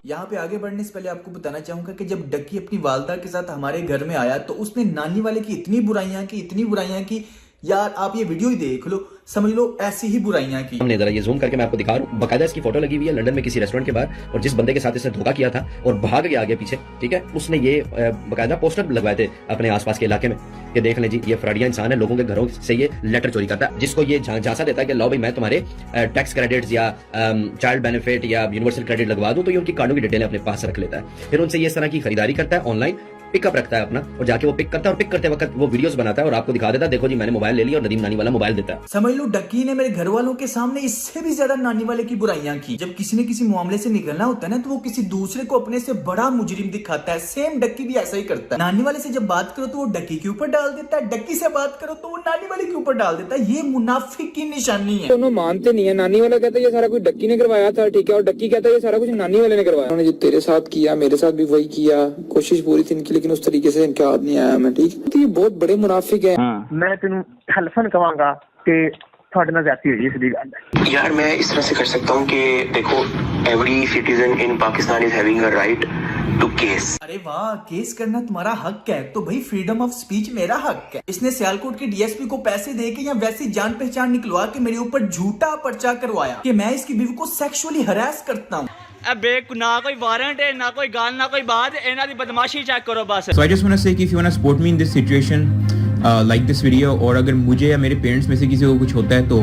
यहाँ पे आगे बढ़ने से पहले आपको बताना चाहूंगा कि जब डक्की अपनी वालदा के साथ हमारे घर में आया, तो उसने नानी वाले की इतनी बुराइयां की यार आप ये वीडियो ही देख लो, समझ लो ऐसी ही बुराइयां की। हमने जरा ये जूम करके मैं आपको दिखा रहा हूँ, बकायदा इसकी फोटो लगी हुई है लंदन में किसी रेस्टोरेंट के बाहर, और जिस बंदे के साथ इसने धोखा किया था और भाग गया आगे पीछे, ठीक है, उसने ये बकायदा पोस्टर लगवाए थे अपने आसपास के इलाके में कि देख लें जी ये फ्रॉडिया इंसान है, लोगों के घरों से ये लेटर चोरी करता है, जिसको ये झांसा देता है कि लो भाई मैं तुम्हारे टैक्स क्रेडिट्स या चाइल्ड बेनिफिट या यूनिवर्सल क्रेडिट लगवा दूं, तो ये उनकी कार्डों की डिटेल अपने पास रख लेता है, फिर उनसे ये इस तरह की खरीदारी करता है, ऑनलाइन पिकअप रखता है अपना, और जाके वो पिक करता है और पिक करते वक्त वो वीडियोस बनाता है और आपको दिखा देता है, देखो जी मैंने मोबाइल ले लिया, और नदीम नानी वाला मोबाइल देता है। समझ लो डक्की ने मेरे घर वालों के सामने इससे भी ज्यादा नानी वाले की बुराइयां की। जब किसी ने किसी मामले से निकलना होता है ना, तो वो किसी दूसरे को अपने से बड़ा मुजरिम दिखाता है। सेम डक्की भी ऐसा ही करता है। नानी वाले से जब बात करो तो वो डक्की के ऊपर डाल देता है, डक्की से बात करो तो वो नानी वाले के ऊपर डाल देता है। ये मुनाफिक की निशानी है। दोनों मानते नहीं है। नानी वाला कहता है ये सारा कुछ डक्की ने करवाया था, ठीक है, और डक्की कहता है ये सारा कुछ नानी वाले ने करवाया। उन्होंने जो तेरे साथ किया मेरे साथ भी वही किया, कोशिश पूरी थी इनकी, लेकिन उस तरीके से याद नहीं आया मैं, ठीक। तो ये बहुत बड़े मुनाफिक है। मैं तेन हल्फन कवांगा कि थोड़े ना ज्यादा हुई सीधी गल है यार। मैं इस तरह से कर सकता हूँ कि देखो, every citizen in Pakistan is having a right to case. अरे वाह, केस करना तुम्हारा हक है, तो भाई फ्रीडम ऑफ स्पीच मेरा हक है। इसने सियालकोट के डीएसपी को पैसे देके या वैसी जान पहचान निकलवा के मेरे ऊपर झूठा पर्चा करवाया कि मैं इसकी बीवी को सेक्सुअली हरास करता हूँ। ना कोई वारंट है, ना कोई गाल, ना कोई बात, इन्हां दी बदमाशी चेक करो बस। So I just want to say कि if you want to support me in this situation, like this video, और अगर मुझे या मेरे पेरेंट्स में से किसी को कुछ होता है तो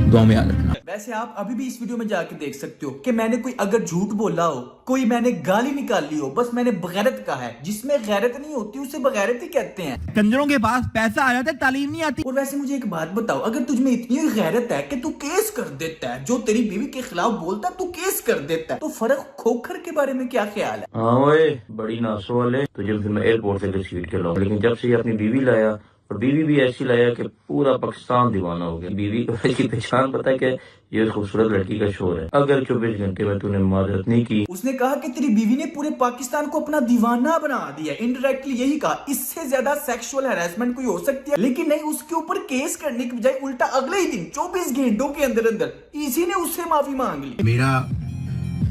दुआ में याद रखना। वैसे आप अभी भी इस वीडियो में जाके देख सकते हो कि मैंने कोई अगर झूठ बोला हो, कोई मैंने गाली निकाली हो, बस मैंने बगैरत कहा है। जिसमें गैरत नहीं होती उसे बगैरत ही कहते हैं। कंजरों के पास पैसा आ जाता है, तालीम नहीं आती। और वैसे मुझे एक बात बताओ, अगर तुझमें इतनी गैरत है कि तू केस कर देता है, जो तेरी बीवी के खिलाफ बोलता है तू केस कर देता है, तो फर्क खोखर के बारे में क्या ख्याल है? हाँ ओए, बड़ी नासो वाले, तुझे फिर मैं एयरपोर्ट से घसीट के लाऊं, लेकिन जब से ये अपनी बीवी लाया, और बीवी भी ऐसी लाया कि पूरा पाकिस्तान दीवाना हो गया। बीवी को इसकी पहचान पता है कि ये खूबसूरत लड़की का शोर है। अगर 24 घंटे में तूने मदद नहीं की। उसने कहा कि तेरी बीवी ने पूरे पाकिस्तान को अपना दीवाना बना दिया। इनडायरेक्टली यही कहा। इससे ज्यादा सेक्सुअल हैरेसमेंट कोई हो सकती है, लेकिन नहीं, उसके ऊपर केस करने की बजाय उल्टा अगले ही दिन 24 घंटों के अंदर अंदर इसी ने उससे माफी मांग ली। मेरा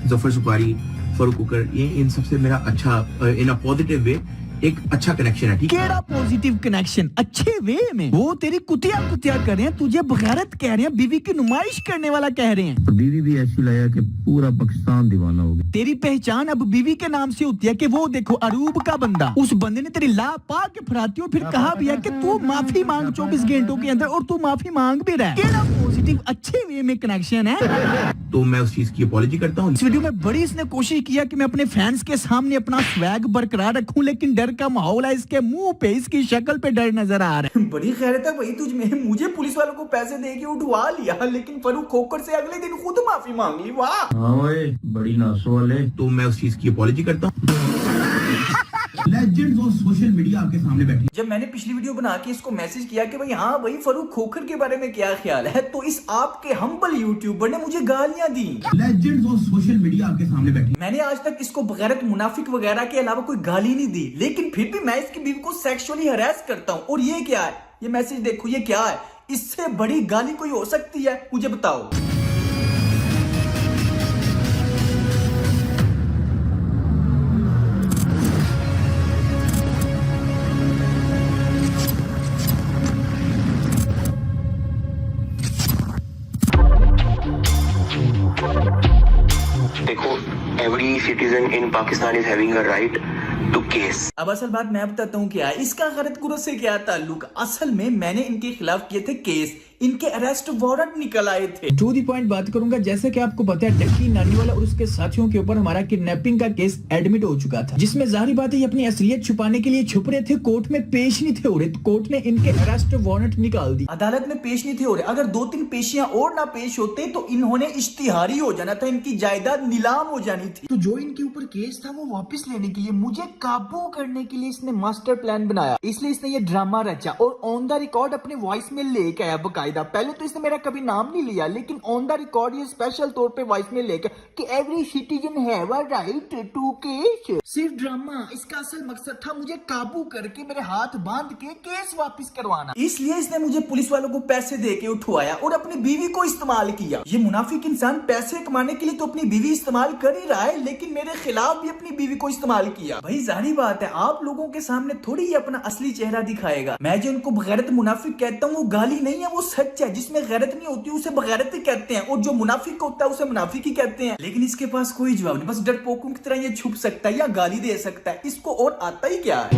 जफर सुपारी, फरूक कुकर, ये इन सबसे मेरा अच्छा इन अ पॉजिटिव वे एक अच्छा कनेक्शन है। ठीक है, केड़ा पॉजिटिव कनेक्शन? अच्छे वे में। वो तेरी कुतिया कर रहे हैं, तुझे बगैरत कह रहे हैं, बीवी की नुमाइश करने वाला कह रहे हैं। बीवी भी ऐसी लाया कि पूरा पाकिस्तान दीवाना हो गया। तेरी पहचान अब बीवी के नाम से होती है कि वो देखो अरूब का बंदा, उस बंदे ने तेरी ला पा के फराती और फिर कहा भी है कि तू माफी मांग 24 घंटों के अंदर, और तू माफी मांग भी रहा है। केड़ा पॉजिटिव अच्छे वे में कनेक्शन है। तो मैं उस चीज की अपॉलॉजी करता हूँ। इस वीडियो में बड़ी इसने कोशिश किया कि मैं अपने फैंस के सामने अपना स्वैग बरकरार रखूं, लेकिन डर का माहौल है। इसके मुंह पे, इसकी शक्ल पे डर नजर आ रहा है। बड़ी खैरत है भाई तुझमें। मुझे पुलिस वालों को पैसे दे के उठवा लिया, लेकिन फरूक खोकर से अगले दिन खुद माफी मांग ली। वाह, हाँ ओए, बड़ी नासो वाले। तो मैं उस चीज की अपॉलॉजी करता हूँ। लेजेंड्स ऑफ सोशल मीडिया आपके सामने बैठे। जब मैंने पिछली वीडियो बना के इसको मैसेज किया कि भाई हाँ भाई फरूक खोखर के बारे में क्या ख्याल है, तो इस आपके हम्बल यूट्यूबर ने मुझे गालियां दी। लेजेंड्स ऑफ सोशल मीडिया आपके सामने बैठे। मैंने आज तक इसको बगैरत मुनाफिक वगैरह के अलावा कोई गाली नहीं दी, लेकिन फिर भी मैं इसकी बीवी को सेक्सुअली हरास करता हूँ। और ये क्या है? ये मैसेज देखो, ये क्या है? इससे बड़ी गाली कोई हो सकती है? मुझे बताओ। देखो, every citizen in Pakistan is having a right to case. अब असल बात मैं बताता हूँ क्या है। इसका गलत गुरु से क्या ताल्लुक? असल में मैंने इनके खिलाफ किए थे केस, इनके अरेस्ट वारंट निकल आए थे। टू दी पॉइंट बात करूंगा। जैसे कि आपको पता है, डक्की नानीवाला और उसके साथियों के ऊपर हमारा किडनैपिंग का केस एडमिट हो चुका था, जिसमें जाहिर बात है ये अपनी असलियत छुपाने के लिए छुप रहे थे, कोर्ट में पेश नहीं थे हो रहे, तो कोर्ट ने इनके अरेस्ट वारंट निकाल दी। अदालत में पेश नहीं थे हो रहे। अगर 2-3 पेशियां और ना पेश होते तो इन्होंने इश्तिहारी हो जाना था, इनकी जायदाद नीलाम हो जानी थी। तो जो इनके ऊपर केस था वो वापस लेने के लिए, मुझे काबू करने के लिए इसने मास्टर प्लान बनाया। इसलिए इसने ये ड्रामा रचा और ऑन द रिकॉर्ड अपने वॉइस में लेके आया बकायदा। पहले तो इसने मेरा कभी नाम नहीं लिया, लेकिन ऑन द रिकॉर्ड ये स्पेशल तौर पे वॉइस में लेके कि every citizen have a right to case. सिर्फ ड्रामा। इसका असल मकसद था मुझे काबू करके मेरे हाथ बांध के केस वापस करवाना। इसलिए इसने मुझे पुलिस वालों को पैसे दे के उठवाया और अपनी बीवी को इस्तेमाल किया। ये मुनाफिक इंसान पैसे कमाने के लिए तो अपनी बीवी इस्तेमाल कर ही रहा है, लेकिन मेरे खिलाफ भी अपनी बीवी को इस्तेमाल किया। भाई जाहिर बात है, आप लोगों के सामने थोड़ी ही अपना असली चेहरा दिखाएगा। मैं जो इनको बगैरत मुनाफिक कहता हूँ वो गाली नहीं है, वो सच है, जिसमें गैरत नहीं होती उसे बगैरती कहते हैं, और जो मुनाफिक होता है उसे मुनाफिक ही कहते हैं। लेकिन इसके पास कोई जवाब नहीं, बस डरपोकों की तरह ये छुप सकता है या गाली दे सकता है, इसको और आता ही क्या है।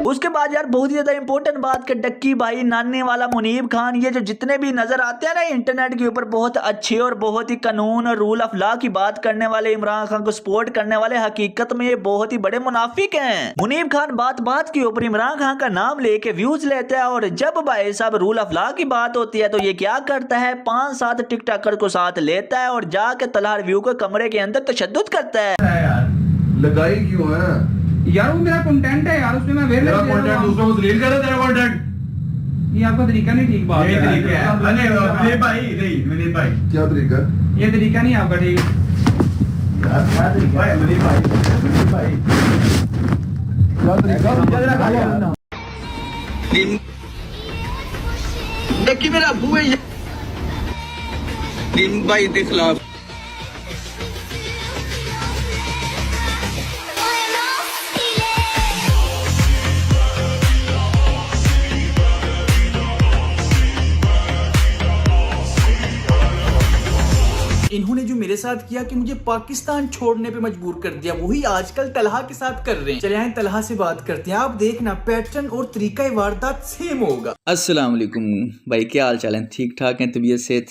उसके बाद यार बहुत ही ज्यादा इंपॉर्टेंट बात कि डक्की भाई, नानी वाला, मुनीब खान, ये जो जितने भी नजर आते हैं ना इंटरनेट के ऊपर बहुत अच्छे और बहुत ही कानून और रूल ऑफ लॉ की बात करने वाले, इमरान खान को सपोर्ट करने वाले, हकीकत में ये बहुत ही बड़े मुनाफिक हैं। मुनीब खान बात बात के ऊपर इमरान खान का नाम लेके व्यूज लेता है, और जब भाई साहब रूल ऑफ लॉ की बात होती है तो ये क्या करता है, 5-7 टिकटॉकर को साथ लेता है और जाके तलहा रिव्यू के कमरे के अंदर तशद्दुद करता है। लगाई क्यों है यार? वो मेरा कंटेंट है यार, उसमें मैं मेरा कंटेंट दूसरों को दलील करे, तेरा कंटेंट ये आपका तरीका नहीं ठीक। बात ये तरीका है विनीत भाई क्या तरीका? ये तरीका नहीं आपका ठीक यार। क्या तरीका है विनीत भाई क्या तरीका? डक्की मेरा अबू है भाई के खिलाफ। इन्होंने जो मेरे साथ किया कि मुझे पाकिस्तान छोड़ने पे मजबूर कर दिया, वही आजकल तलहा के साथ कर रहे हैं। चले आए तलहा से बात करते हैं, आप देखना पैटर्न और तरीका वारदात सेम होगा। अस्सलाम वालेकुम भाई, क्या हाल चाल है? ठीक ठाक है? तबीयत सेहत?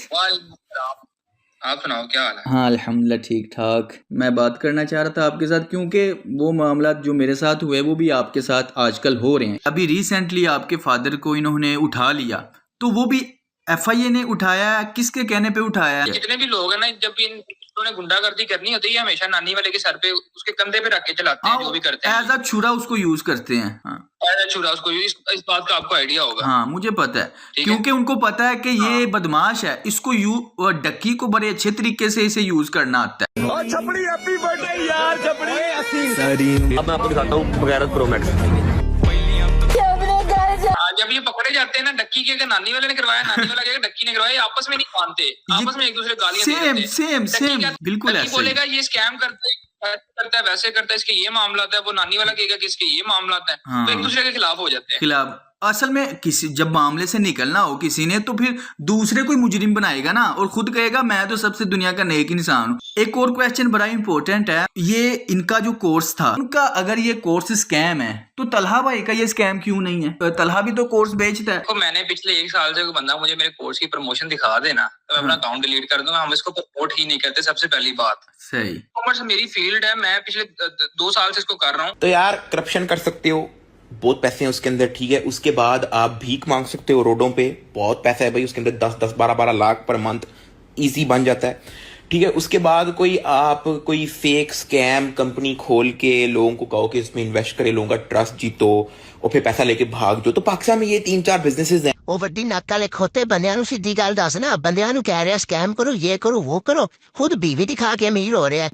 आप सुनाओ क्या हाल है? हाँ अल्हम्दुलिल्लाह ठीक ठाक। मैं बात करना चाह रहा था आपके साथ क्योंकि वो मामला जो मेरे साथ हुए वो भी आपके साथ आजकल हो रहे हैं। अभी रिसेंटली आपके फादर को इन्होंने उठा लिया, तो वो भी FIA ने उठाया, किसके कहने पे उठाया? जितने भी लोग हैं ना, जब भी इन्होंने गुंडागर्दी करनी होती है हमेशा नानी वाले के सर पे, उसके कंधे पे रख के चलाते हैं, जो भी करते हैं। एज अ छुरा उसको यूज करते हैं। हाँ। एज अ छुरा उसको इस बात का आपको आइडिया होगा। हाँ मुझे पता है, क्योंकि उनको पता है कि ये बदमाश है, इसको डक्की को बड़े अच्छे तरीके से इसे यूज करना आता है। छपड़ी हैप्पी बर्थडे यार, छपड़ी। अब मैं आपको दिखाता हूँ बगैरत प्रो मैक्स। जब ये पकड़े जाते हैं ना, डक्की के नानी वाले ने करवाया, नानी वाला के डक्की ने करवाया, आपस में नहीं मानते, आपस में एक दूसरे गालियां सेम बिल्कुल ऐसे बोलेगा ये स्कैम करता है, वैसे करता है, इसके ये मामला है, वो नानी वाला कहेगा कि इसके ये मामला है। हाँ। तो एक दूसरे के खिलाफ हो जाते हैं। खिलाफ असल में किसी जब मामले से निकलना हो किसी ने, तो फिर दूसरे कोई मुजरिम बनाएगा ना, और खुद कहेगा मैं तो सबसे दुनिया का नेक इंसान हूँ। एक और क्वेश्चन बड़ा इंपॉर्टेंट है, ये इनका जो कोर्स था उनका, अगर ये कोर्स स्कैम है तो तलहा भाई का ये स्कैम क्यों नहीं है? तलहा भी तो कोर्स बेचता है। तो मैंने पिछले 1 साल से कोई बंदा मुझे मेरे कोर्स की प्रमोशन दिखा देना तो मैं अपना अकाउंट डिलीट कर दूंगा। हम इसको प्रमोट ही नहीं करते, सबसे पहली बात। सही। कॉमर्स मेरी फील्ड है, मैं पिछले 2 साल से इसको कर रहा हूँ। तो यार करप्शन कर सकते हो, बहुत पैसे हैं उसके अंदर, ठीक है। उसके बाद आप भीख मांग सकते हो रोडों पे, बहुत पैसा है भाई उसके अंदर, 10-10, 12-12 लाख पर मंथ इजी बन जाता है, ठीक है। उसके बाद कोई फेक स्कैम कंपनी खोल के लोगों को कहो कि इसमें इन्वेस्ट करे, लोगों का ट्रस्ट जीतो और फिर पैसा लेके भाग जाओ। तो पाकिस्तान में ये 3-4 बिजनेसेस हैं। ਉਹ ਵੱਡੀ ਨੱਕ ਵਾਲੇ ਖੋਤੇ ਬੰਦਿਆਂ ਨੂੰ ਸਿੱਧੀ ਗੱਲ ਦੱਸ ਨਾ, ਬੰਦਿਆਂ ਨੂੰ ਕਹਿ ਰਿਹਾ ਸਕੈਮ ਕਰੋ, ਇਹ ਕਰੋ, ਉਹ ਕਰੋ, ਖੁਦ ਬੀਵੀ ਦਿਖਾ ਕੇ ਅਮੀਰ ਹੋ ਰਿਹਾ ਹੈ।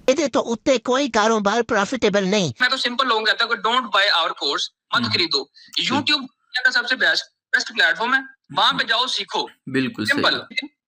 ਇਹਦੇ ਤੋਂ ਉੱਤੇ ਕੋਈ ਕਾਰੋਬਾਰ प्रॉफिटेबल नहीं। मैं तो सिंपल लोगों कहता हूँ डोंट बाय आवर कोर्स, मत खरीदो। यूट्यूब का सबसे बेस्ट प्लेटफॉर्म है, वहां पे जाओ सीखो। बिल्कुल सिंपल।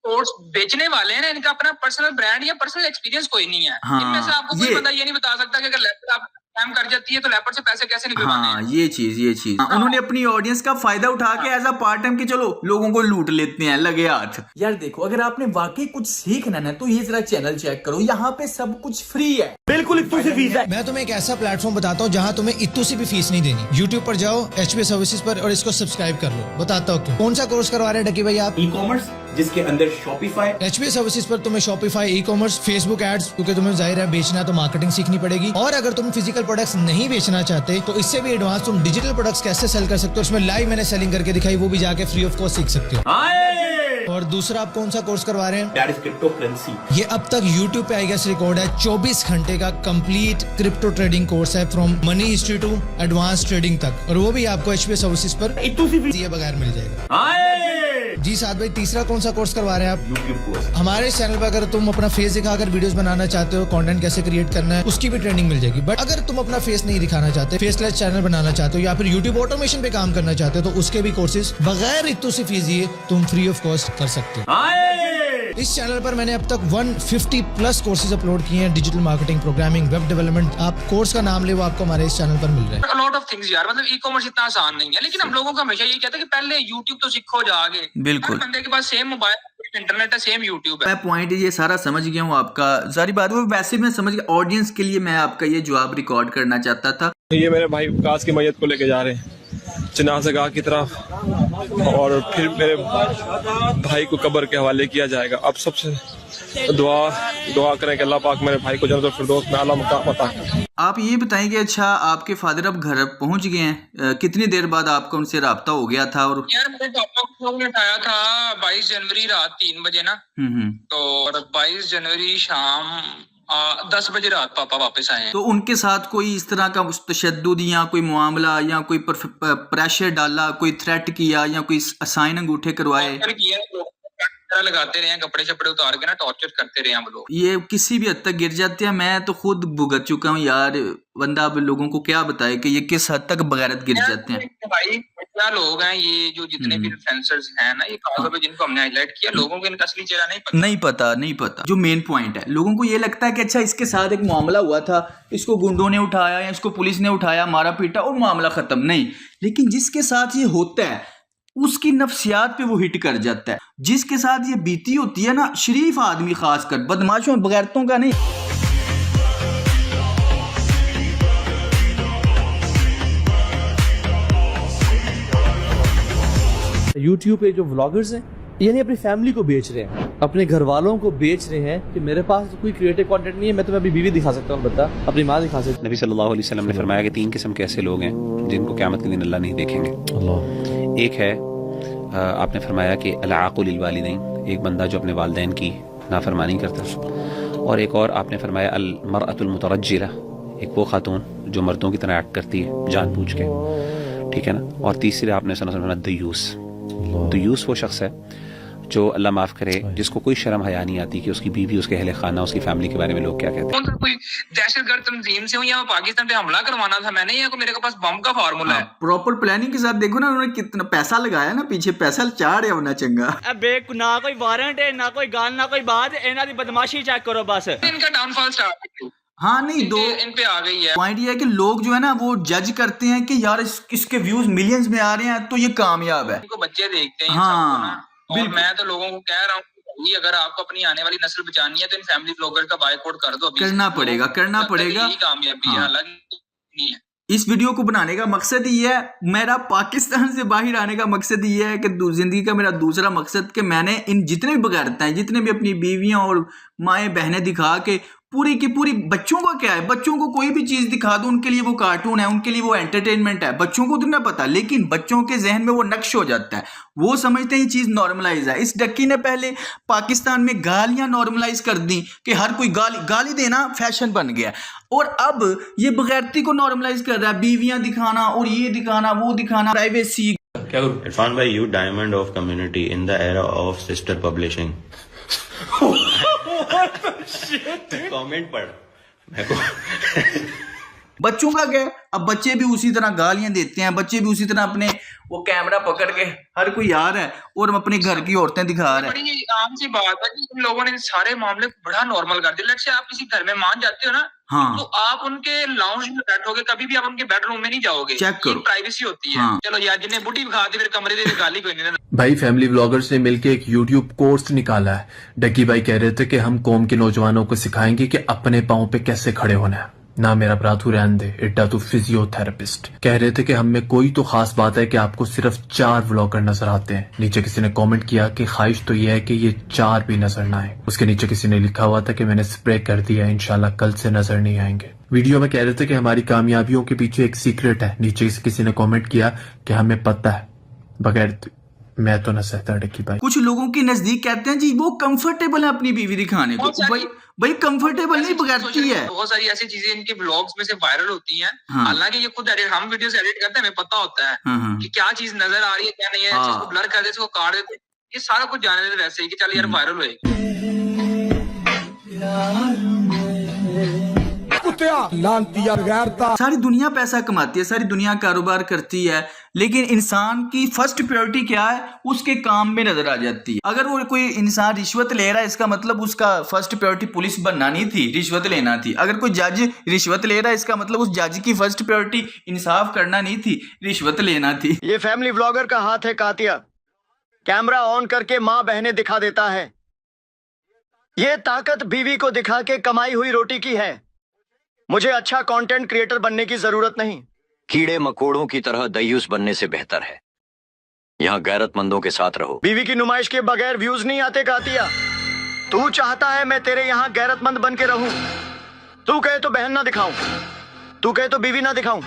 कोर्स बेचने वाले हैं, इनका अपना पर्सनल ब्रांड या पर्सनल एक्सपीरियंस कोई नहीं है। हाँ, इनमें से आपको कोई बंदा ये नहीं बता सकता कि अगर लैपटॉप स्कैम कर जाती है तो लैपटॉप से पैसे कैसे निकलवाने हैं। हाँ ये चीज उन्होंने अपनी ऑडियंस का फायदा उठा के एज अ पार्ट टाइम के चलो लोगों को लूट लेते हैं, लगे हाथ। यार देखो, अगर आपने वाकई कुछ सीखना है तो ये जरा चैनल चेक करो, यहाँ पे सब कुछ फ्री है, बिल्कुल इत्तू से फीस है। मैं तुम्हें एक ऐसा प्लेटफॉर्म बताता हूँ जहाँ तुम्हें इत्तू से भी फीस नहीं देनी। YouTube पर जाओ HB सर्विसेज पर और इसको सब्सक्राइब कर लो। बताता हूँ क्यों। कौन सा कोर्स करवा रहे हैं डक्की भाई आप? ई-कॉमर्स, जिसके अंदर शॉपिफाई। HB सर्विसेज पर तुम्हें शॉपिफाई, ई-कॉमर्स, फेसबुक एड्स, क्योंकि तुम्हें जाहिर है बेचना तो मार्केटिंग सीखनी पड़ेगी। और अगर तुम फिजिकल प्रोडक्ट्स नहीं बेचना चाहते तो इससे भी एडवांस तुम डिजिटल प्रोडक्ट्स कैसे सेल कर सकते हो, उसमें लाइव मैंने सेलिंग करके दिखाई, वो भी जाके फ्री ऑफ कॉस्ट सीख सकते हो। और दूसरा आप कौन सा कोर्स करवा रहे हैं? Crypto currency. ये अब तक YouTube पे आई गेस रिकॉर्ड है 24 घंटे का कंप्लीट क्रिप्टो ट्रेडिंग कोर्स है, from money history to advance trading तक, और वो भी आपको HB सर्विसेज पर दिए बगैर मिल जाएगा। जी साथ भाई, तीसरा कौन सा कोर्स करवा रहे हैं आप? YouTube course. हमारे चैनल पर अगर तुम अपना फेस दिखाकर वीडियोस बनाना चाहते हो, कंटेंट कैसे क्रिएट करना है, उसकी भी ट्रेनिंग मिल जाएगी। बट अगर तुम अपना फेस नहीं दिखाना चाहते, फेसलेस चैनल बनाना चाहते हो, या फिर YouTube ऑटोमेशन पे काम करना चाहते हो, तो उसके भी कोर्सेज बगैर इतनी सी फीस दिए तुम फ्री ऑफ कॉस्ट कर सकते हो। इस चैनल पर मैंने अब तक 150 प्लस कोर्सेज अपलोड किए हैं, digital marketing, programming, web development. आप कोर्स का नाम ले, वो आपको हमारे इस चैनल पर मिल रहा है। लॉट ऑफ थिंग्स यार, मतलब ई कॉमर्स इतना आसान नहीं है, लेकिन हम लोगों को हमेशा यही कहते हैं कि पहले यूट्यूब तो सीखो जाके। बिल्कुल। हर बंदे के पास सेम मोबाइल, इंटरनेट है, सेम यूट्यूब है। मैं पॉइंट ये सारा समझ गया हूँ आपका, सारी बात वो वैसे मैं समझ गया। ऑडियंस के लिए मैं आपका ये जवाब रिकॉर्ड करना चाहता था। ये मेरे भाई काश की मैयत को लेके जा रहे हैं जनाज़गाह की तरफ, और फिर मेरे भाई को कब्र के हवाले किया जाएगा। अब सबसे दुआ करें कि अल्लाह पाक मेरे भाई को जन्नतुल फिरदौस में आला मकाम अता करे। आप ये बताएं कि अच्छा आपके फादर अब घर पहुंच गए हैं, कितनी देर बाद आपका उनसे राब्ता हो गया था? और यार मेरे पापा को उठाया था 22 जनवरी रात 3 बजे ना, तो 22 जनवरी शाम 10 बजे रात पापा वापस आए हैं। तो उनके साथ कोई इस तरह का तशद्दुद या कोई मामला या कोई प्रेशर डाला, कोई थ्रेट किया या कोई साइन अंगूठे करवाए? लगाते रहे हैं, कपड़े शपड़े उतार के ना टॉर्चर करते रहे हैं हम लोग। ये किसी भी हद तक गिर जाते हैं। मैं तो खुद भुगत चुका हूँ यार। बंदा अब लोगों को क्या बताए कि ये किस हद तक बगैरत गिर जाते हैं। भाई क्या लोग हैं ये जो जितने भी इन्फ्लुएंसर्स हैं ना, ये खासतौर पे जिनको हमने हाईलाइट किया, लोगों को इनका असली चेहरा नहीं पता। जो मेन पॉइंट है, लोगों को ये लगता है कि अच्छा इसके साथ एक मामला हुआ था, इसको गुंडों ने उठाया या इसको पुलिस ने उठाया, मारा पीटा और मामला खत्म। नहीं, लेकिन जिसके साथ ये होता है उसकी नफ्सियात पे वो हिट कर जाता है। जिसके साथ ये बीती होती है ना, शरीफ आदमी खासकर, बदमाशों बगैरतों का नहीं। YouTube पे जो व्लॉगर्स हैं, यानी अपनी फैमिली को बेच रहे हैं, अपने घर वालों को बेच रहे हैं कि मेरे पास कोई क्रिएटिव कंटेंट नहीं है, मैं तुम्हें अपनी बीवी दिखा सकता हूँ, बता अपनी माँ दिखा सकता हूँ। नबी सल्लल्लाहु अलैहि वसल्लम ने फरमाया कि 3 किस्म के ऐसे लोग हैं जिनको क़यामत के दिन अल्लाह नहीं देखेंगे। एक है, आपने फरमाया कि अल-आक़ु लिल-वालिदैन, एक बंदा जो अपने वालिदैन की नाफरमानी करता है। और एक और आपने फरमाया अल-मरअतुल मुतरज्जिला, एक वो खातून जो मर्दों की तरह एक्ट करती है जानबूझ के, ठीक है ना। और तीसरे आपने फरमाया दयूस। दयूस वो शख्स है जो अल्लाह माफ करे, जिसको कोई शर्म हया नहीं आती कि उसकी बीवी, उसके अहले खाना, उसकी फैमिली के बारे में लोग क्या कहते हैं। कोई दहशतगर्द तंजीम से हूँ या पाकिस्तान पे हमला करवाना था मैंने, या मेरे पास बम का फार्मूला है। प्रॉपर प्लानिंग के साथ देखो ना, उन्होंने कितना पैसा लगाया ना पीछे, पैसा चाड़ है होना चंगा। ना कोई वारंट है, ना कोई गाल, ना कोई बात, इन्हां दी बदमाशी चेक करो बस। इनका डाउनफॉल स्टार्ट हाँ नहीं, दो इन पे आ गई है। पॉइंट ये है कि लोग जो है ना वो जज करते हैं कि यार इसके व्यूज मिलियंस में आ रहे हैं तो ये कामयाब है। इनको बच्चे देखते हैं हाँ, और मैं तो लोगों को कह रहा हूँ कि अगर आपको अपनी आने वाली नस्ल बचानी है तो इन फैमिली ब्लॉगर का बायकॉट कर दो। करना पड़ेगा। कामयाबी है, हालांकि नहीं है। इस वीडियो को बनाने का मकसद ये है, मेरा पाकिस्तान से बाहर आने का मकसद ये है कि जिंदगी का मेरा दूसरा मकसद कि मैंने इन जितने भी बगैरता हैं, जितने भी अपनी बीवियां और माएँ बहनें दिखा के पूरी की पूरी, बच्चों का क्या है, बच्चों को कोई भी चीज दिखा दो उनके लिए वो कार्टून है, उनके लिए वो एंटरटेनमेंट है, बच्चों को तो ना पता, लेकिन बच्चों के जहन में वो नक्श हो जाता है, वो समझते हैं ये चीज नॉर्मलाइज है। इस डक्की ने पहले पाकिस्तान में गालियां नॉर्मलाइज कर दी कि हर कोई गाली देना फैशन बन गया, और अब ये बगैरती को नॉर्मलाइज कर रहा है, बीवियां दिखाना और ये दिखाना वो दिखाना, प्राइवेसी। इरफान भाई, you diamond of community in the era of sister publishing. Comment पढ़ बच्चों का क्या है, अब बच्चे भी उसी तरह गालियां देते हैं, बच्चे भी उसी तरह अपने वो कैमरा पकड़ के हर कोई आ रहा है और अपने घर की औरतें दिखा रहे हैं। बड़ी आम सी बात है कि इन लोगों ने सारे मामले को बड़ा नॉर्मल कर दिया। लेट्स से आप किसी घर में मान जाते हो ना, हाँ, तो आप उनके लाउंज में बैठोगे, कभी भी आप उनके बेडरूम में नहीं जाओगे, चेक करो, प्राइवेसी होती है। हाँ। चलो यार, जिन्हें बुढ़ी दिखा दी फिर कमरे दे गाली कोई नहीं। भाई फैमिली व्लॉगर्स ने मिलकर एक यूट्यूब कोर्स निकाला है। डक्की भाई कह रहे थे कि हम कौम के नौजवानों को सिखाएंगे कि अपने पाँव पे कैसे खड़े होना है। ना मेरा ब्राथू रहन दे, इट्टा तू फिजियोथेरेपिस्ट। कह रहे थे कि हम में कोई तो खास बात है कि आपको सिर्फ 4 व्लॉगर नजर आते हैं। नीचे किसी ने कमेंट किया कि ख्वाहिश तो यह है कि ये 4 भी नजर ना आए। उसके नीचे किसी ने लिखा हुआ था कि मैंने स्प्रे कर दिया, इंशाल्लाह कल से नजर नहीं आएंगे। वीडियो में कह रहे थे कि हमारी कामयाबियों के पीछे एक सीक्रेट है। नीचे किसी ने कॉमेंट किया कि हमें पता है, बगैर मैं तो न सहता डक्की भाई। कुछ लोगों के नजदीक कहते हैं जी वो कंफर्टेबल है अपनी बीवी दिखाने को। भाई कंफर्टेबल नहीं, बगैरती है। बहुत सारी ऐसी चीजें इनके ब्लॉग्स में से वायरल होती हैं। हाँ। हालांकि ये खुद एडिट, हम वीडियोस एडिट करते हैं, हमें पता होता है कि क्या चीज नजर आ रही है क्या नहीं है। हाँ। इसको ब्लर कर दे, इसको काट दे, ये सारा कुछ जाने देते वैसे ही कि चल यार वायरल होएगी। सारी दुनिया पैसा कमाती है, सारी दुनिया कारोबार करती है, लेकिन इंसान की फर्स्ट प्रायोरिटी क्या है? उसके काम में नजर आ जाती है। अगर वो कोई इंसान रिश्वत ले रहा है, इसका मतलब उसका फर्स्ट प्रायोरिटी पुलिस बनना नहीं थी, रिश्वत लेना थी। अगर कोई जज रिश्वत ले रहा है, इसका मतलब उस जज की फर्स्ट प्रायोरिटी इंसाफ करना नहीं थी, रिश्वत लेना थी। ये फैमिली व्लॉगर का हाथ है कातिया, कैमरा ऑन करके माँ बहनें दिखा देता है। ये ताकत बीवी को दिखा के कमाई हुई रोटी की है। मुझे अच्छा कंटेंट क्रिएटर बनने की जरूरत नहीं। कीड़े मकोड़ों की तरह दयूस बनने से बेहतर है यहाँ गैरतमंदों के साथ रहो। बीवी की नुमाइश के बगैर व्यूज नहीं आते कातिया। तू चाहता है मैं तेरे यहाँ गैरतमंद बन के रहूं। तू कहे तो बहन ना दिखाऊं, तू कहे तो बीवी ना दिखाऊं।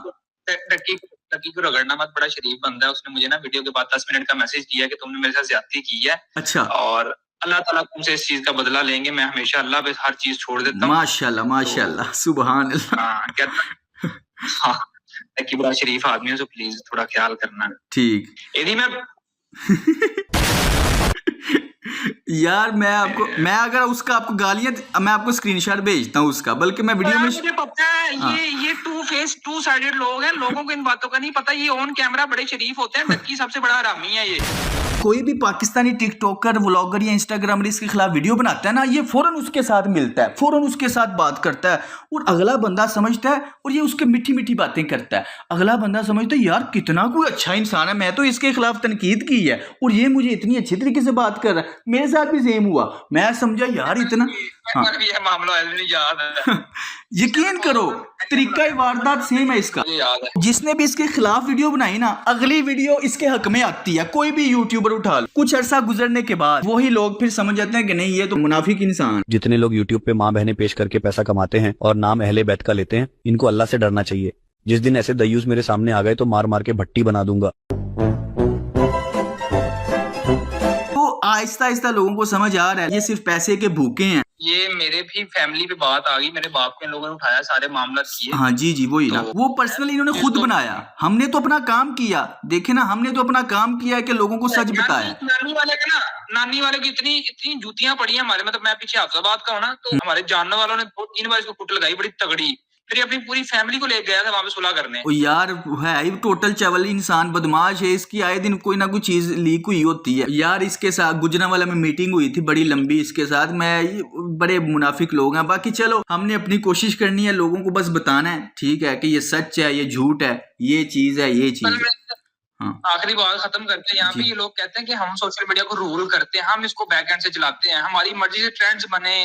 लकी को रगड़ना मत, बड़ा शरीफ बंदा है। उसने मुझे ना वीडियो के बाद 10 मिनट का मैसेज दिया कि तुमने मेरे साथ ज्यादती की है। अच्छा। और अल्लाह ताला तुमसे इस चीज का बदला लेंगे। मैं हमेशा अल्लाह पे हर चीज छोड़ देता हूँ। माशाल्लाह माशाल्लाह, सुभान अल्लाह। हाँ, लकी बड़ा शरीफ आदमी है, तो प्लीज थोड़ा ख्याल करना। ठीक। यदि मैं यार मैं अगर उसका आपको गालियां, मैं आपको स्क्रीनशॉट भेजता हूँ उसका, बल्कि मैं वीडियो में मुझे पता है। ये टू फेस टू साइडेड लोग हैं, लोगों को इन बातों का नहीं पता। ये ऑन कैमरा बड़े शरीफ होते हैं, लकी सबसे बड़ा हरामी है। ये कोई भी पाकिस्तानी टिकटॉकर, व्लॉगर या इंस्टाग्रामर इसके खिलाफ वीडियो बनाता है ना, ये फौरन उसके साथ मिलता है, फौरन उसके साथ बात करता है, और अगला बंदा समझता है, और ये उसके मीठी मीठी बातें करता है। अगला बंदा समझता है यार कितना कोई अच्छा इंसान है, मैं तो इसके खिलाफ तनकीद की है और ये मुझे इतनी अच्छी तरीके से बात कर रहा है। मेरे साथ भी सेम हुआ, मैं समझा यार इतना। हाँ। मामला याद है। यकीन करो तरीका वारदात सेम है इसका। जिसने भी इसके खिलाफ वीडियो बनाई ना, अगली वीडियो इसके हक में आती है। कोई भी यूट्यूबर उठा लो, कुछ अरसा गुजरने के बाद वही लोग फिर समझ जाते हैं कि नहीं ये तो मुनाफिक इंसान। जितने लोग यूट्यूब पे माँ बहनें पेश करके पैसा कमाते हैं और नाम अहले बैत का लेते हैं, इनको अल्लाह से डरना चाहिए। जिस दिन ऐसे दयूस मेरे सामने आ गए तो मार मार के भट्टी बना दूंगा। तो आहिस्ता आहिस्ता लोगों को समझ आ रहा है ये सिर्फ पैसे के भूखे हैं। ये मेरे भी फैमिली पे बात आ गई, मेरे बाप को इन लोगों ने उठाया, सारे मामला किए। हाँ जी जी वही ना, वो पर्सनली इन्होंने खुद बनाया। हमने तो अपना काम किया, देखे ना, हमने तो अपना काम किया है कि लोगों को सच बताया। नानी वाले की इतनी जूतियां पड़ी हैं हमारे, मतलब मैं पीछे हाफजाबाद का हूँ ना, तो हमारे जानने वालों ने 2-3 बार इसको कुट लगाई बड़ी तगड़ी। फिर ये अपनी पूरी फैमिली को ले गया था वहां पे सुलह करने। ओ यार है ही टोटल चवल इंसान, बदमाश है। इसकी आए दिन कोई ना कोई चीज लीक हुई होती है यार। इसके साथ गुजरांवाला में मीटिंग हुई थी बड़ी लंबी इसके साथ, मैं बड़े मुनाफिक लोग हैं। बाकी चलो हमने अपनी कोशिश करनी है, लोगों को बस बताना है ठीक है कि ये सच है, ये झूठ है, ये चीज है, ये चीज है। हाँ। आखिरी बात खत्म करते हैं। यहाँ पे ये लोग कहते हैं कि हम सोशल मीडिया को रूल करते हैं, हम इसको बैक एंड से चलाते हैं, हमारी मर्जी से ट्रेंड्स बने,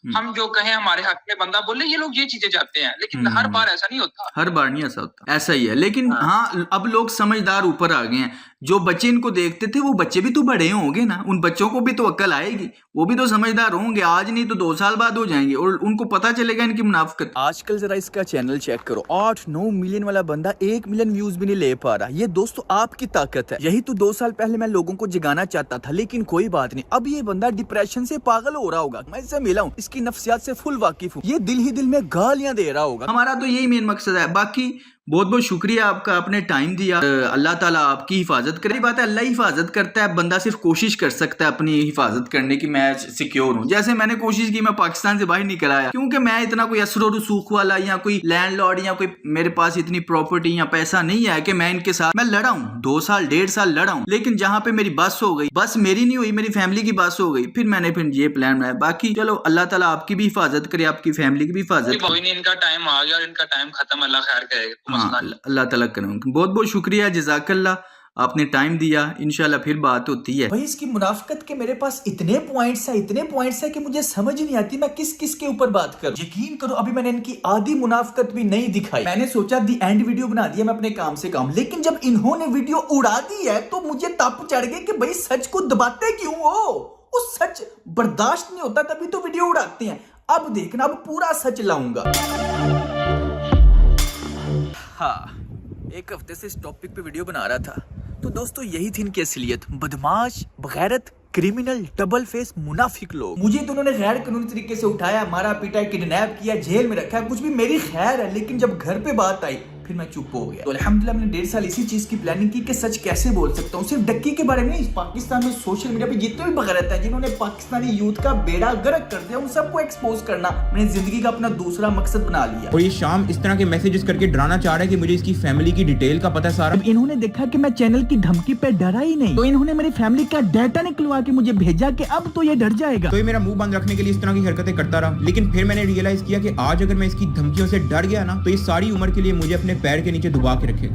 हम जो कहें हमारे हक में बंदा बोले, ये लोग ये चीजें चाहते हैं। लेकिन हर बार ऐसा नहीं होता, हर बार नहीं ऐसा होता, ऐसा ही है। लेकिन हाँ अब लोग समझदार ऊपर आ गए हैं। जो बच्चे इनको देखते थे वो बच्चे भी तो बड़े होंगे ना, उन बच्चों को भी तो अक्ल आएगी, वो भी तो समझदार होंगे। आज नहीं तो 2 साल बाद हो जाएंगे और उनको पता चलेगा इनकी मुनाफिकत। आजकल जरा इसका चैनल चेक करो, 8-9 मिलियन वाला बंदा 1 मिलियन व्यूज भी नहीं ले पा रहा। ये दोस्तों आपकी ताकत है। यही तो 2 साल पहले मैं लोगों को जगाना चाहता था, लेकिन कोई बात नहीं, अब ये बंदा डिप्रेशन से पागल हो रहा होगा। मैं इससे मिला हूँ, इसकी नफ्सियात से फुल वाकिफ हूँ। ये दिल ही दिल में गालियां दे रहा होगा। हमारा तो यही मेन मकसद है। बाकी बहुत बहुत शुक्रिया आपका, आपने टाइम दिया। अल्लाह ताला आपकी हिफाजत करे। बात है अल्लाह हिफाजत करता है, बंदा सिर्फ कोशिश कर सकता है अपनी हिफाजत करने की, मैं सिक्योर हूँ। जैसे मैंने कोशिश की, मैं पाकिस्तान से बाहर निकल आया, क्योंकि मैं इतना कोई असर रसूख वाला या कोई लैंडलॉर्ड या कोई मेरे पास इतनी प्रॉपर्टी या पैसा नहीं है कि मैं इनके साथ मैं लड़ा हूँ। 2 साल 1.5 साल लड़ा हूँ, लेकिन जहाँ पे मेरी बस हो गई, बस मेरी नहीं हुई, मेरी फैमिली की बस हो गई, फिर मैंने ये प्लान बनाया। बाकी चलो अल्लाह ताला आपकी भी हिफाजत करे, आपकी फैमिली की भी हिफाजत करे। इनका टाइम आ गया और इनका टाइम खत्म, अल्लाह खैर करेगा। हाँ अल्लाह ताला करें। बहुत बहुत शुक्रिया, जज़ाकल्लाह, आपने टाइम दिया। इंशाल्लाह फिर बात होती है। भाई इसकी मुनाफिकत के मेरे पास इतने पॉइंट्स है कि मुझे समझ नहीं आती मैं किस किस के ऊपर बात करूं। यकीन करो अभी मैंने इनकी आधी मुनाफिकत भी नहीं दिखाई। मैंने सोचा दी एंड वीडियो बना दिया मैं अपने काम से काम, लेकिन जब इन्होंने वीडियो उड़ा दी है तो मुझे तप चढ़ गए कि भाई सच को दबाते क्यों हो। उस सच बर्दाश्त नहीं होता तभी तो वीडियो उड़ाते हैं। अब देखना, अब पूरा सच लाऊंगा। हाँ, एक हफ्ते से इस टॉपिक पे वीडियो बना रहा था, तो दोस्तों यही थी इनकी असलियत। बदमाश, बगैरत, क्रिमिनल, डबल फेस, मुनाफिक लोग। मुझे तो उन्होंने गैर कानूनी तरीके से उठाया, मारा पीटा, किडनैप किया, जेल में रखा, कुछ भी मेरी खैर है, लेकिन जब घर पे बात आई फिर मैं चुप हो गया। तो अल्हम्दुलिल्लाह मैंने 1.5 साल इसी चीज की प्लानिंग की कि सच कैसे बोल सकता हूँ। सिर्फ डक्की के बारे में नहीं, पाकिस्तान में सोशल मीडिया पे जितने भी बगैरत हैं जिन्होंने पाकिस्तानी यूथ का बेड़ा गर्क कर दिया, उन सबको एक्सपोज करना मैंने जिंदगी का अपना दूसरा मकसद बना लिया। और ये शाम इस तरह के मैसेजेस करके डराना चाह रहा है कि मुझे इसकी फैमिली की डिटेल का पता सारा। इन्होंने देखा कि मैं चैनल की धमकी पे डरा ही नहीं, तो इन्होंने मेरी फैमिली का डाटा निकलवा के मुझे भेजा कि अब तो ये डर जाएगा। तो ये मेरा मुंह बंद रखने के लिए इस तरह की हरकतें करता रहा, लेकिन फिर मैंने रियलाइज किया कि आज अगर मैं इसकी धमकियों से डर गया ना तो ये सारी उम्र के लिए मुझे अपने पैर के नीचे दबा के रखेगा।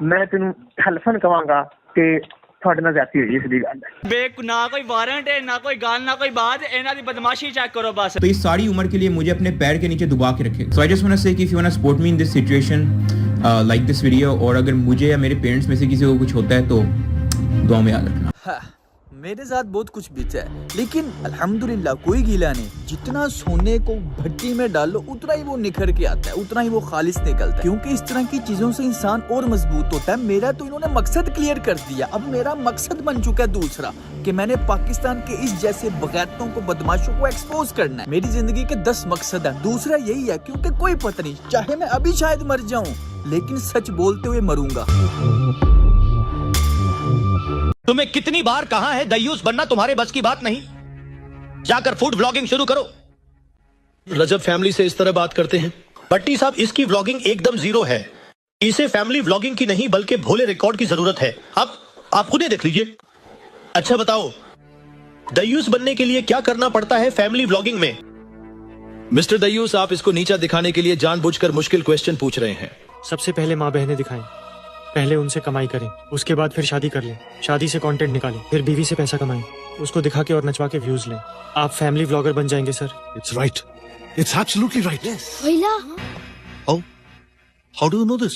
मैं तेन हलफन कहांगा कि ਤੁਹਾਡੇ ਨਾਲ ਜ਼ਿਆਦਤੀ ਹੋਈ ਇਸ ਦੀ ਗੱਲ ਹੈ। ਬੇ ਨਾ ਕੋਈ ਵਾਰੰਟ ਹੈ ਨਾ ਕੋਈ ਗੱਲ ਨਾ ਕੋਈ ਬਾਤ, ਇਹਨਾਂ ਦੀ ਬਦਮਾशी चेक करो बस। तो ये सारी उम्र के लिए मुझे अपने पैर के नीचे दबा के रखेगा। So I just want to say कि if you want to support me in this situation, like this video, और अगर मुझे या मेरे पेरेंट्स में से किसी को कुछ होता है तो दुआ में याद रखना। मेरे साथ बहुत कुछ बीता है, लेकिन अल्हम्दुलिल्लाह कोई गीला नहीं। जितना सोने को भट्टी में डालो उतना ही वो निखर के आता है, उतना ही वो खालिस निकलता है, क्योंकि इस तरह की चीजों से इंसान और मजबूत होता है। मेरा तो इन्होंने मकसद क्लियर कर दिया, अब मेरा मकसद बन चुका है दूसरा कि मैंने पाकिस्तान के इस जैसे बगैरतों को, बदमाशों को एक्सपोज करना है। मेरी जिंदगी के 10 मकसद है, दूसरा यही है क्योंकि कोई पता नहीं, चाहे मैं अभी शायद मर जाऊं लेकिन सच बोलते हुए मरूंगा। तुम्हें कितनी बार कहा है दयूस बनना तुम्हारे बस की बात नहीं, जाकर फूड व्लॉगिंग शुरू करो। रजब फैमिली से इस तरह बात करते हैं। भट्टी साहब, इसकी व्लॉगिंग एकदम जीरो है। इसे फैमिली व्लॉगिंग की नहीं बल्कि भोले रिकॉर्ड की जरूरत है। अब आप खुद ही देख लीजिए। अच्छा बताओ, दयूस बनने के लिए क्या करना पड़ता है फैमिली व्लॉगिंग में? मिस्टर दयूस, आप इसको नीचा दिखाने के लिए जानबूझकर मुश्किल क्वेश्चन पूछ रहे हैं। सबसे पहले माँ बहनें दिखाएं, पहले उनसे कमाई करें, उसके बाद फिर शादी कर लें, शादी से कंटेंट निकालें, फिर बीवी से पैसा कमाएं, उसको दिखा के और नचवा के व्यूज लें। आप फैमिली व्लॉगर बन जाएंगे sir. It's right, it's absolutely right. Oila. How do you know this?